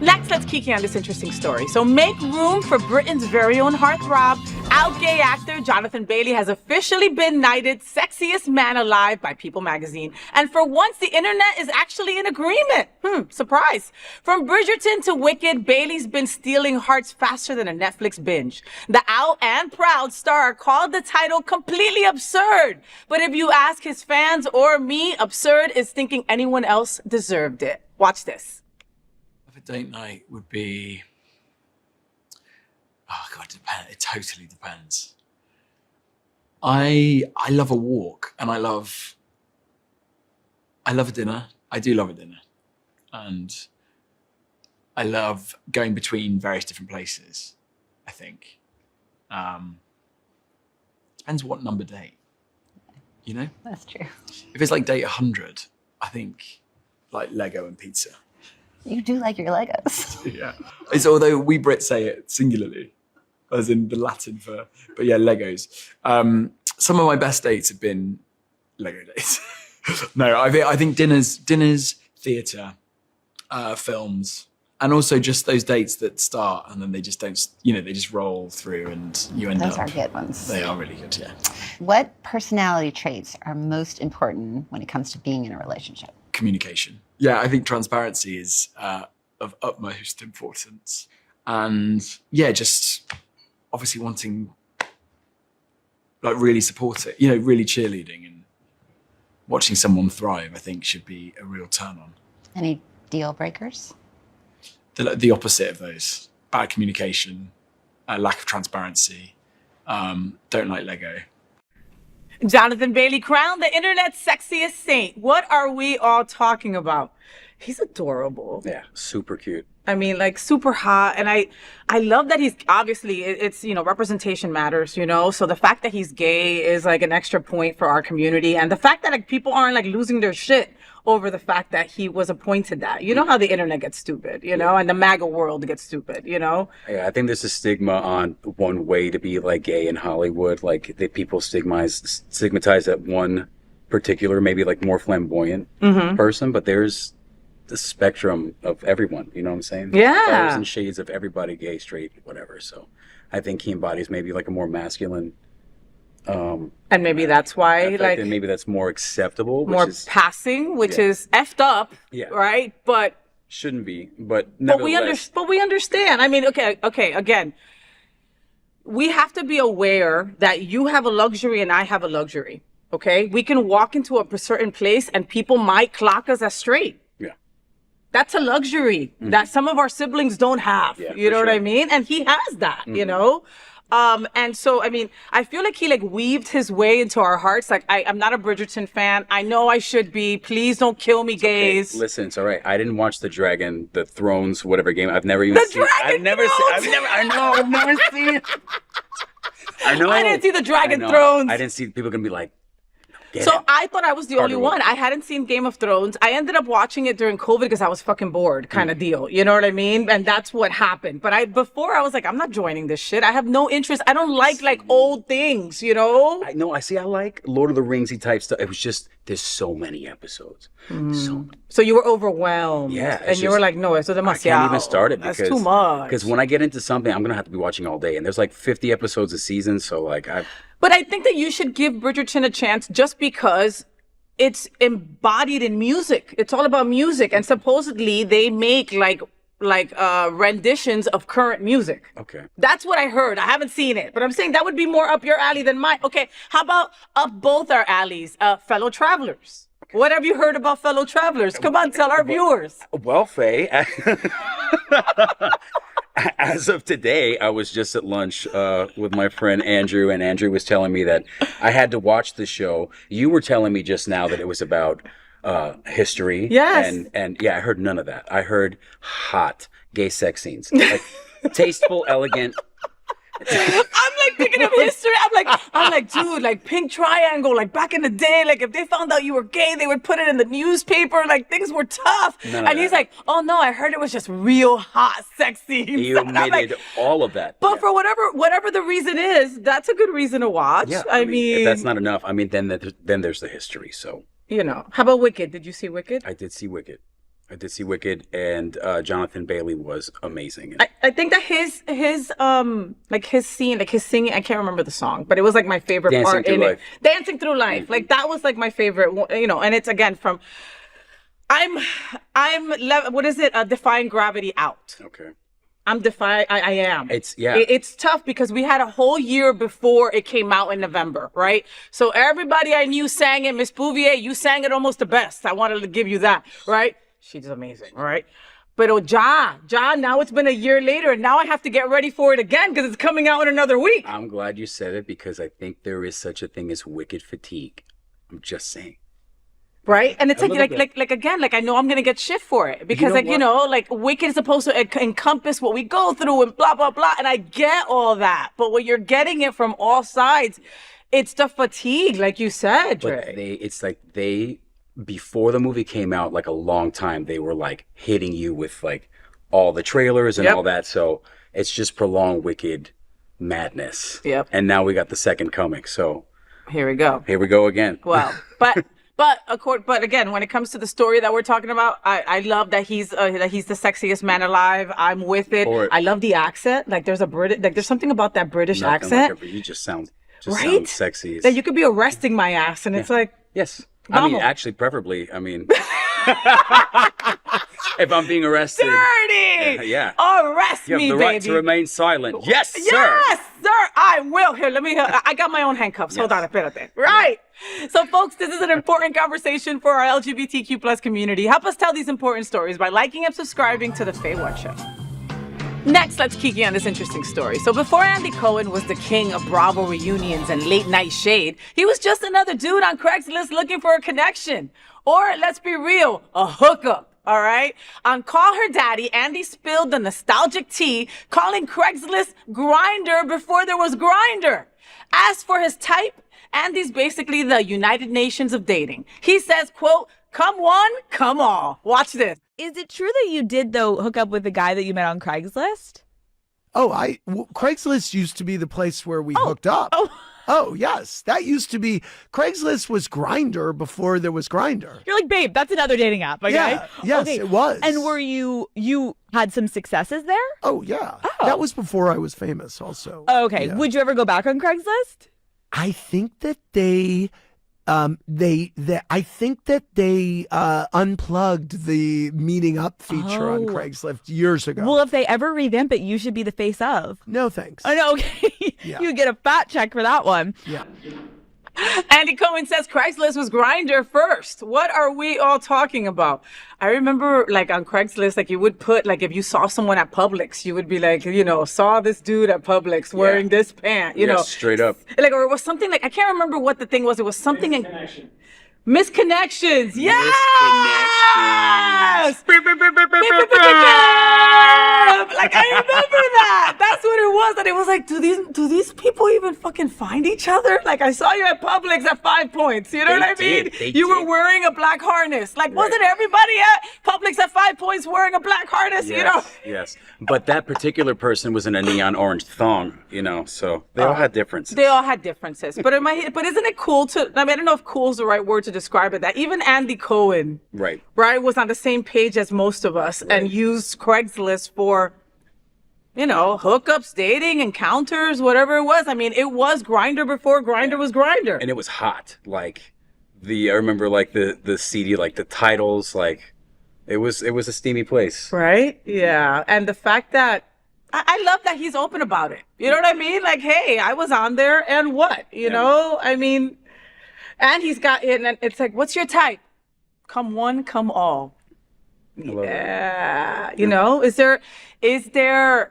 Let's Kiki on this interesting story. So make room for Britain's very own heartthrob. Out gay actor Jonathan Bailey has officially been knighted Sexiest Man Alive by People magazine. And for once, the internet is actually in agreement. Surprise. From Bridgerton to Wicked, Bailey's been stealing hearts faster than a Netflix binge. The out and proud star called the title completely absurd. But if you ask his fans or me, absurd is thinking anyone else deserved it. Watch this. A date night would be, oh God, it totally depends. I love a walk, and I love a dinner. I do love a dinner, and I love going between various different places. I think depends what number date, you know. That's true. If it's like date 100, I think like Lego and pizza. You do like your Legos. Yeah. It's although we Brits say it singularly, as in the Latin for, but yeah, Legos. Some of my best dates have been Lego dates. No, I think dinners, theatre, films, and also just those dates that start and then they just don't, they just roll through and you end Those up. are good ones. They are really good, yeah. What personality traits are most important when it comes to being in a relationship? Communication. Yeah, I think transparency is of utmost importance. And yeah, just obviously wanting, like, really support it, really cheerleading and watching someone thrive, I think should be a real turn on. Any deal breakers? The opposite of those: bad communication, lack of transparency, don't like Lego. Jonathan Bailey crowned the internet's sexiest saint. What are we all talking about? He's adorable. Yeah, super cute. I mean, like, super hot. And I love that he's obviously, it's, representation matters, So the fact that he's gay is like an extra point for our community. And the fact that, like, people aren't like losing their shit over the fact that he was appointed that. You know how the internet gets stupid, and the MAGA world gets stupid, Yeah, I think there's a stigma on one way to be like gay in Hollywood, like that people stigmatize that one particular, maybe like more flamboyant person, but there's the spectrum of everyone, you know what I'm saying? Yeah. Colors and shades of everybody, gay, straight, whatever. So I think he embodies maybe like a more masculine and maybe that's why, like, and maybe that's more acceptable, more passing, which is effed up, right? But shouldn't be, but we understand. I mean, okay. Again, we have to be aware that you have a luxury and I have a luxury. Okay, we can walk into a certain place and people might clock us as straight. Yeah, that's a luxury that some of our siblings don't have. Yeah, you know what sure. I mean? And he has that. And so, I mean, I feel like he like weaved his way into our hearts. Like, I'm not a Bridgerton fan. I know I should be. Please don't kill me, gays. Okay. Listen, it's all right. I didn't watch the Thrones, whatever game. I've never even seen. I've never seen it. I know. I didn't see the Dragon Thrones. I didn't see people gonna be like. So I thought I was the only one. I hadn't seen Game of Thrones. I ended up watching it during COVID because I was fucking bored, kind of deal. You know what I mean? And that's what happened. But before I was like, I'm not joining this shit. I have no interest. I don't like old things, I know. I like Lord of the Ringsy type stuff. It was just there's so many episodes. So many. So you were overwhelmed. Yeah. And you were like, no, eso demasiado. I can't even start it because that's too much. Because when I get into something, I'm gonna have to be watching all day, and there's like 50 episodes a season. So like But I think that you should give Bridgerton a chance just because it's embodied in music. It's all about music, and supposedly they make like renditions of current music. Okay. That's what I heard. I haven't seen it, but I'm saying that would be more up your alley than mine. Okay, how about up both our alleys? Fellow Travelers. What have you heard about Fellow Travelers? Come on, tell our viewers. Well, Faye, as of today, I was just at lunch with my friend Andrew, and Andrew was telling me that I had to watch the show. You were telling me just now that it was about history. Yes. And yeah, I heard none of that. I heard hot gay sex scenes, like tasteful, elegant. I'm like thinking of history. I'm like, dude, like Pink Triangle, like back in the day, like if they found out you were gay, they would put it in the newspaper. Like things were tough. And he's like, oh no, I heard it was just real hot sex scenes. You omitted all of that. But for whatever the reason is, that's a good reason to watch. Yeah, I mean, if that's not enough, I mean, then there's the history. So how about Wicked? Did you see Wicked? I did see Wicked. And Jonathan Bailey was amazing. I think that his scene, like his singing, I can't remember the song, but it was like my favorite part in it. Dancing Through Life. Like that was like my favorite, and it's again from, what is it? Defying Gravity Out. Okay. I am. It's tough because we had a whole year before it came out in November, right? So everybody I knew sang it. Miss Bouvier, you sang it almost the best. I wanted to give you that, right? She's amazing, right? But Ja, now it's been a year later, and now I have to get ready for it again because it's coming out in another week. I'm glad you said it because I think there is such a thing as Wicked fatigue. I'm just saying. Right? And it's like I know I'm going to get shit for it because like Wicked is supposed to encompass what we go through and blah, blah, blah. And I get all that. But when you're getting it from all sides, it's the fatigue, like you said, Dre. But they before the movie came out, like a long time, they were like hitting you with like all the trailers and all that. So it's just prolonged wicked madness. Yep. And now we got the second coming. So here we go. Here we go again. Well, but again, when it comes to the story that we're talking about, I love that he's the sexiest man alive. I'm with it. I love the accent. Like there's something about that British accent. Like you just sound right? sexy. That you could be arresting my ass, and it's like yes. Vamos. I mean, actually, preferably. I mean, if I'm being arrested, dirty. Yeah. Arrest you me, have the right to remain silent. Yes, sir. Yes, sir. I will. Here, let me. I got my own handcuffs. Hold on, espérate. Right. So, folks, this is an important conversation for our LGBTQ plus community. Help us tell these important stories by liking and subscribing to the FayWhat Show. Next, let's Kiki on this interesting story. So before Andy Cohen was the king of Bravo reunions and late night shade, he was just another dude on Craigslist looking for a connection. Or, let's be real, a hookup. All right? On Call Her Daddy, Andy spilled the nostalgic tea, calling Craigslist Grindr before there was Grindr. As for his type, Andy's basically the United Nations of dating. He says, quote, come one, come all. Watch this. Is it true that you did, though, hook up with the guy that you met on Craigslist? Oh, Craigslist used to be the place where we hooked up. Oh, yes. That used to be, Craigslist was Grindr before there was Grindr. You're like, babe, that's another dating app, okay? Yeah, yes, okay. it was. And were you had some successes there? Oh, yeah. Oh. That was before I was famous also. Oh, okay. Yeah. Would you ever go back on Craigslist? I think that they unplugged the meeting up feature on Craigslist years ago. Well, if they ever revamp it, you should be the face of. No, thanks. I know, okay. Yeah. You get a fat check for that one. Yeah. Andy Cohen says Craigslist was Grindr first. What are we all talking about? I remember, like, on Craigslist, like, you would put, like, if you saw someone at Publix, you would be like, you know, saw this dude at Publix wearing this pant, you know. Straight up. Like, or it was something like, I can't remember what the thing was. It was something in... Misconnections. Yes! Like, I remember that. That's what it was. And it was like, do these people even fucking find each other? Like, I saw you at Publix at 5 Points. You know what I mean? You were wearing a black harness. Like, wasn't everybody at Publix at 5 Points wearing a black harness? Yes, you know? Yes. But that particular person was in a neon orange thong, you know, so they all had differences. They all had differences. But isn't it cool to, I mean, I don't know if cool is the right word to describe it, that even Andy Cohen, right, was on the same page as most of us and used Craigslist for, you know, hookups, dating, encounters, whatever it was. I mean, it was Grindr before Grindr was Grindr. And it was hot. Like, I remember, like, the CD, like, the titles, like, it was a steamy place. Right? Yeah. And the fact that, I love that he's open about it. You know what I mean? Like, hey, I was on there and what? You know? I mean, and he's got it, and it's like, what's your type? Come one, come all. Yeah. You know, is there,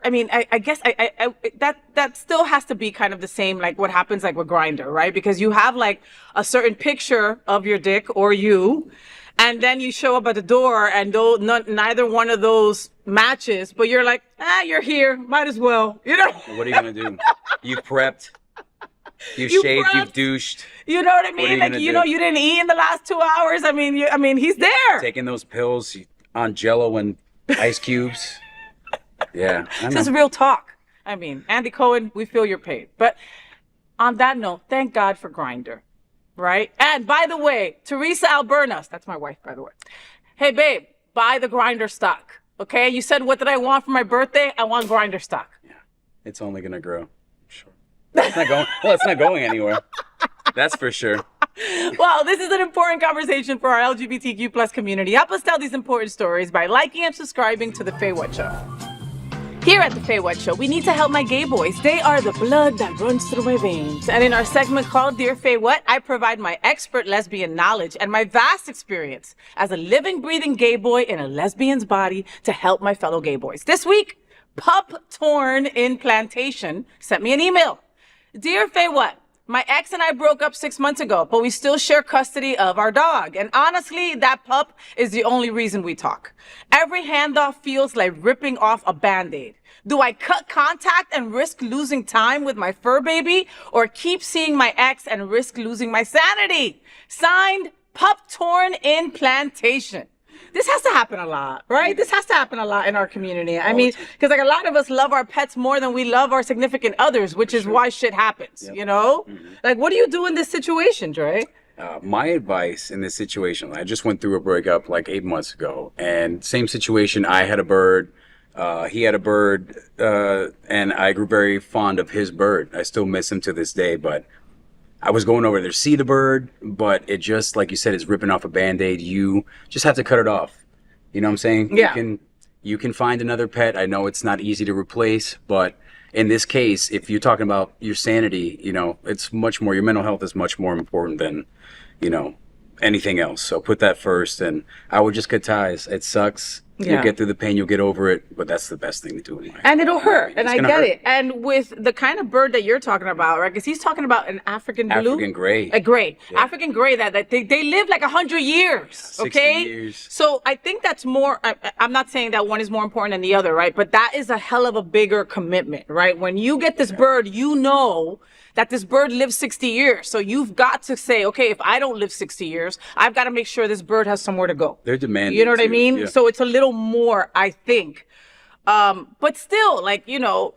I mean, I guess that still has to be kind of the same, like what happens like with Grindr, right? Because you have like a certain picture of your dick or you, and then you show up at the door and neither one of those matches, but you're like, you're here, might as well, you know? What are you going to do? You prepped. You shaved, you've douched. You know what I mean? Like, you know, you didn't eat in the last 2 hours. I mean, he's there. Taking those pills on Jello and ice cubes. Yeah. This is real talk. I mean, Andy Cohen, we feel your pain. But on that note, thank God for Grindr, right? And by the way, Teresa Albernas, that's my wife, by the way. Hey, babe, buy the Grindr stock, okay? You said, what did I want for my birthday? I want Grindr stock. Yeah. It's only going to grow. Sure. It's not going anywhere. That's for sure. Well, this is an important conversation for our LGBTQ plus community. Help us tell these important stories by liking and subscribing to The FayWhat Show. Here at The FayWhat Show, we need to help my gay boys. They are the blood that runs through my veins. And in our segment called Dear FayWhat, I provide my expert lesbian knowledge and my vast experience as a living, breathing gay boy in a lesbian's body to help my fellow gay boys. This week, Pup Torn in Plantation sent me an email. Dear FayWhat, my ex and I broke up 6 months ago, but we still share custody of our dog. And honestly, that pup is the only reason we talk. Every handoff feels like ripping off a Band-Aid. Do I cut contact and risk losing time with my fur baby, or keep seeing my ex and risk losing my sanity? Signed, pup torn implantation. This has to happen a lot, right? This has to happen a lot in our community. I mean, because like a lot of us love our pets more than we love our significant others, which is why shit happens, you know? Like, what do you do in this situation, Dre? My advice in this situation, I just went through a breakup like 8 months ago, and same situation. I had a bird, he had a bird, and I grew very fond of his bird. I still miss him to this day, but I was going over there to see the bird, but it just, like you said, it's ripping off a Band-Aid. You just have to cut it off. You know what I'm saying? Yeah. You can find another pet. I know it's not easy to replace, but in this case, if you're talking about your sanity, you know, it's much more, your mental health is much more important than, you know, anything else. So put that first, and I would just cut ties. It sucks. Yeah. You'll get through the pain, you'll get over it, but that's the best thing to do in life. And it'll hurt, and I get hurt. it. And with the kind of bird that you're talking about, right? Because he's talking about an African blue. African gray. A gray. Yeah. African gray, that they live like 100 years, 60 okay? years. So I think that's more, I'm not saying that one is more important than the other, right? But that is a hell of a bigger commitment, right? When you get this bird, you know that this bird lives 60 years. So you've got to say, okay, if I don't live 60 years, I've got to make sure this bird has somewhere to go. They're demanding. You know what I too. mean? Yeah. So it's a little more, I think. But still, like, you know,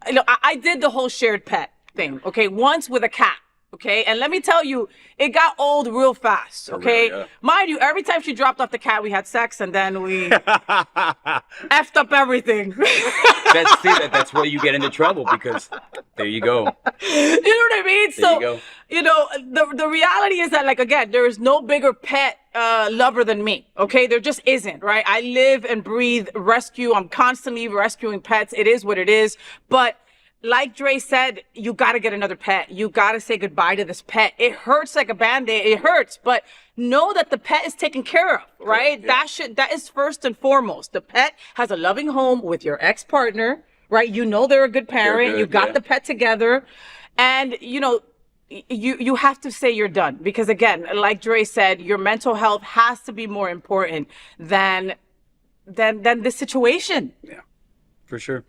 I did the whole shared pet thing, okay, once with a cat. Okay, and let me tell you, it got old real fast. Okay, real, yeah. Mind you, every time she dropped off the cat, we had sex, and then we effed up everything. That's where you get into trouble, because there you go. You know what I mean? There you go. You know, the reality is that, like, again, there is no bigger pet lover than me. Okay, there just isn't, right? I live and breathe rescue. I'm constantly rescuing pets. It is what it is, but like Dre said, you got to get another pet. You got to say goodbye to this pet. It hurts like a Band-Aid. It hurts, but know that the pet is taken care of, right? Yeah. That is first and foremost. The pet has a loving home with your ex-partner, right? You know they're a good parent. Good, you got yeah. the pet together, and you know, you have to say you're done, because again, like Dre said, your mental health has to be more important than this situation. Yeah, for sure.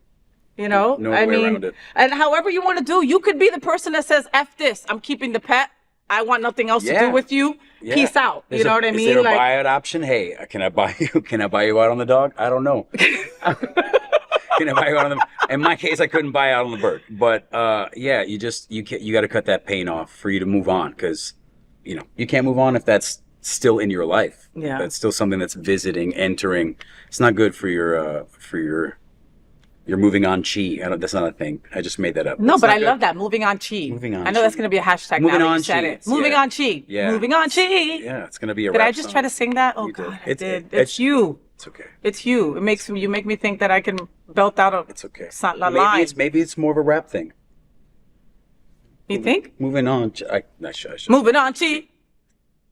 You know, No I way mean, around it. and however you want to do, you could be the person that says, F this, I'm keeping the pet. I want nothing else to Yeah. do with you. Yeah. Peace out. Is You know what I Is mean? there a Like, buyout option? Hey, can I buy you out on the dog? I don't know. Can I buy you out on the? In my case, I couldn't buy out on the bird. But yeah, you got to cut that pain off for you to move on, because you know you can't move on if that's still in your life. Yeah. That's still something that's visiting, entering. It's not good for your you're moving on chi. That's not a thing. I just made that up. no, It's but not I good. love that. Moving on chi. Moving on I know chi. that's going to be a hashtag Moving now that on you said chi. it. Moving Yeah. on chi. Yeah. Moving on chi. Yeah, it's gonna be a Did rap I just song. try to sing that? Oh, You did. God, I It's- did. it's- It's you. It's okay. It's you. You make me think that I can belt out a It's okay. line. Maybe it's more of a rap thing. You think? Moving on. I should Moving on chi.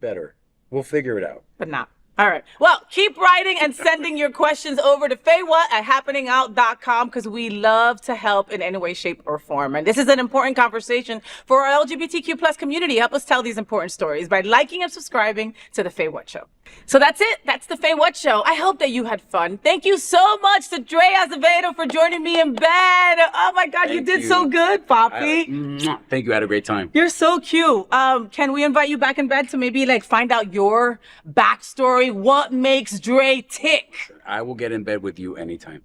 better. We'll figure it out. But not. All right. Well, keep writing and sending your questions over to FayWhat@happeningout.com, because we love to help in any way, shape, or form. And this is an important conversation for our LGBTQ plus community. Help us tell these important stories by liking and subscribing to The FayWhat Show. So that's it. That's The FayWhat Show. I hope that you had fun. Thank you so much to Dre Azevedo for joining me in bed. Oh my God, you Thank did you. so good, Poppy. Thank you. I had a great time. You're so cute. Can we invite you back in bed to maybe like find out your backstory? What makes Dre tick? I will get in bed with you anytime.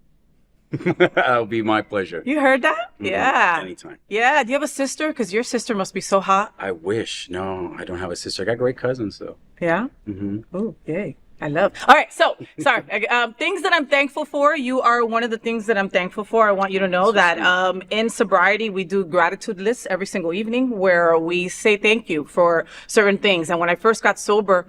That'll be my pleasure. You heard that? Yeah. Anytime. Yeah. Do you have a sister? Because your sister must be so hot. I wish. No, I don't have a sister. I got great cousins though. Yeah. Mm-hmm. Oh, yay. I love. All right. So, sorry. Things that I'm thankful for. You are one of the things that I'm thankful for. I want you to know that in sobriety, we do gratitude lists every single evening where we say thank you for certain things. And when I first got sober,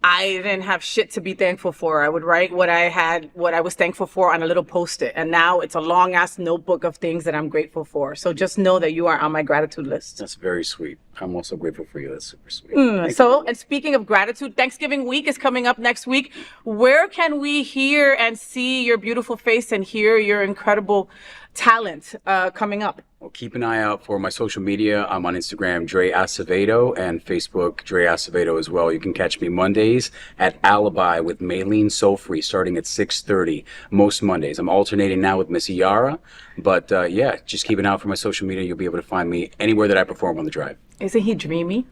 I didn't have shit to be thankful for. I would write what I was thankful for on a little Post-it. And now it's a long ass notebook of things that I'm grateful for. So just know that you are on my gratitude list. That's very sweet. I'm also grateful for you. That's super sweet. Thank So, you. and speaking of gratitude, Thanksgiving week is coming up next week. Where can we hear and see your beautiful face and hear your incredible talent coming up? Well, keep an eye out for my social media. I'm on Instagram, Dre Acevedo, and Facebook, Dre Acevedo as well. You can catch me Mondays at Alibi with Maylene Soulfree, starting at 6:30 most Mondays. I'm alternating now with Miss Yara, but yeah, just keep an eye out for my social media. You'll be able to find me anywhere that I perform on the drive. Isn't he dreamy?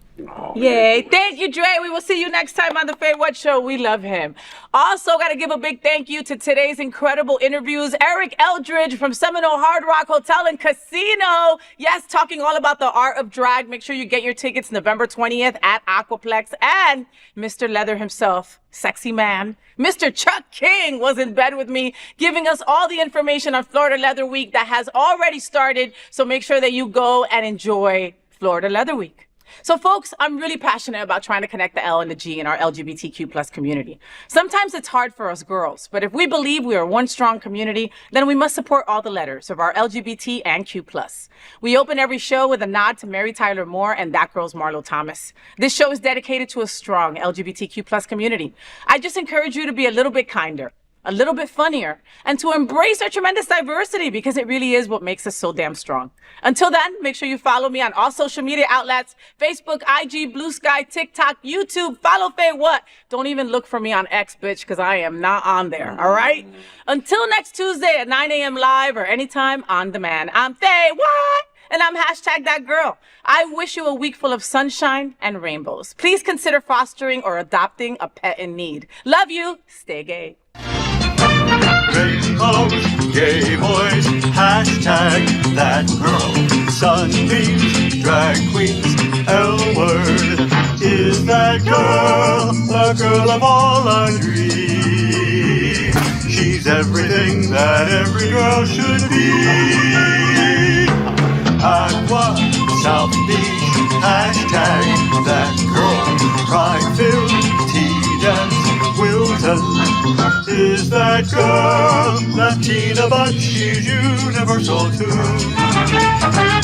Yay. Thank you, Dre. We will see you next time on the FayWhat Show. We love him. Also, got to give a big thank you to today's incredible interviews. Eric Eldridge from Seminole Hard Rock Hotel and Casino. Yes, talking all about the art of drag. Make sure you get your tickets November 20th at Aquaplex. And Mr. Leather himself, sexy man, Mr. Chuck King was in bed with me, giving us all the information on Florida Leather Week that has already started. So make sure that you go and enjoy Florida Leather Week. So folks, I'm really passionate about trying to connect the L and the G in our LGBTQ plus community. Sometimes it's hard for us girls, but if we believe we are one strong community, then we must support all the letters of our LGBT and Q plus. We open every show with a nod to Mary Tyler Moore and That Girl's Marlo Thomas. This show is dedicated to a strong LGBTQ plus community. I just encourage you to be a little bit kinder, a little bit funnier, and to embrace our tremendous diversity because it really is what makes us so damn strong. Until then, make sure you follow me on all social media outlets, Facebook, IG, Blue Sky, TikTok, YouTube. Follow FayWhat. Don't even look for me on X, bitch, because I am not on there, all right? Until next Tuesday at 9 a.m. live or anytime on demand, I'm FayWhat, and I'm #thatgirl. I wish you a week full of sunshine and rainbows. Please consider fostering or adopting a pet in need. Love you. Stay gay. Rainbows, gay boys, #that girl. Sunbeams, drag queens, L-word. Is that girl the girl of all our dreams? She's everything that every girl should be. Aqua, South Beach, #that girl. Pride-filled, tea dance, Wilton. Is that girl Latina, but she's universal too.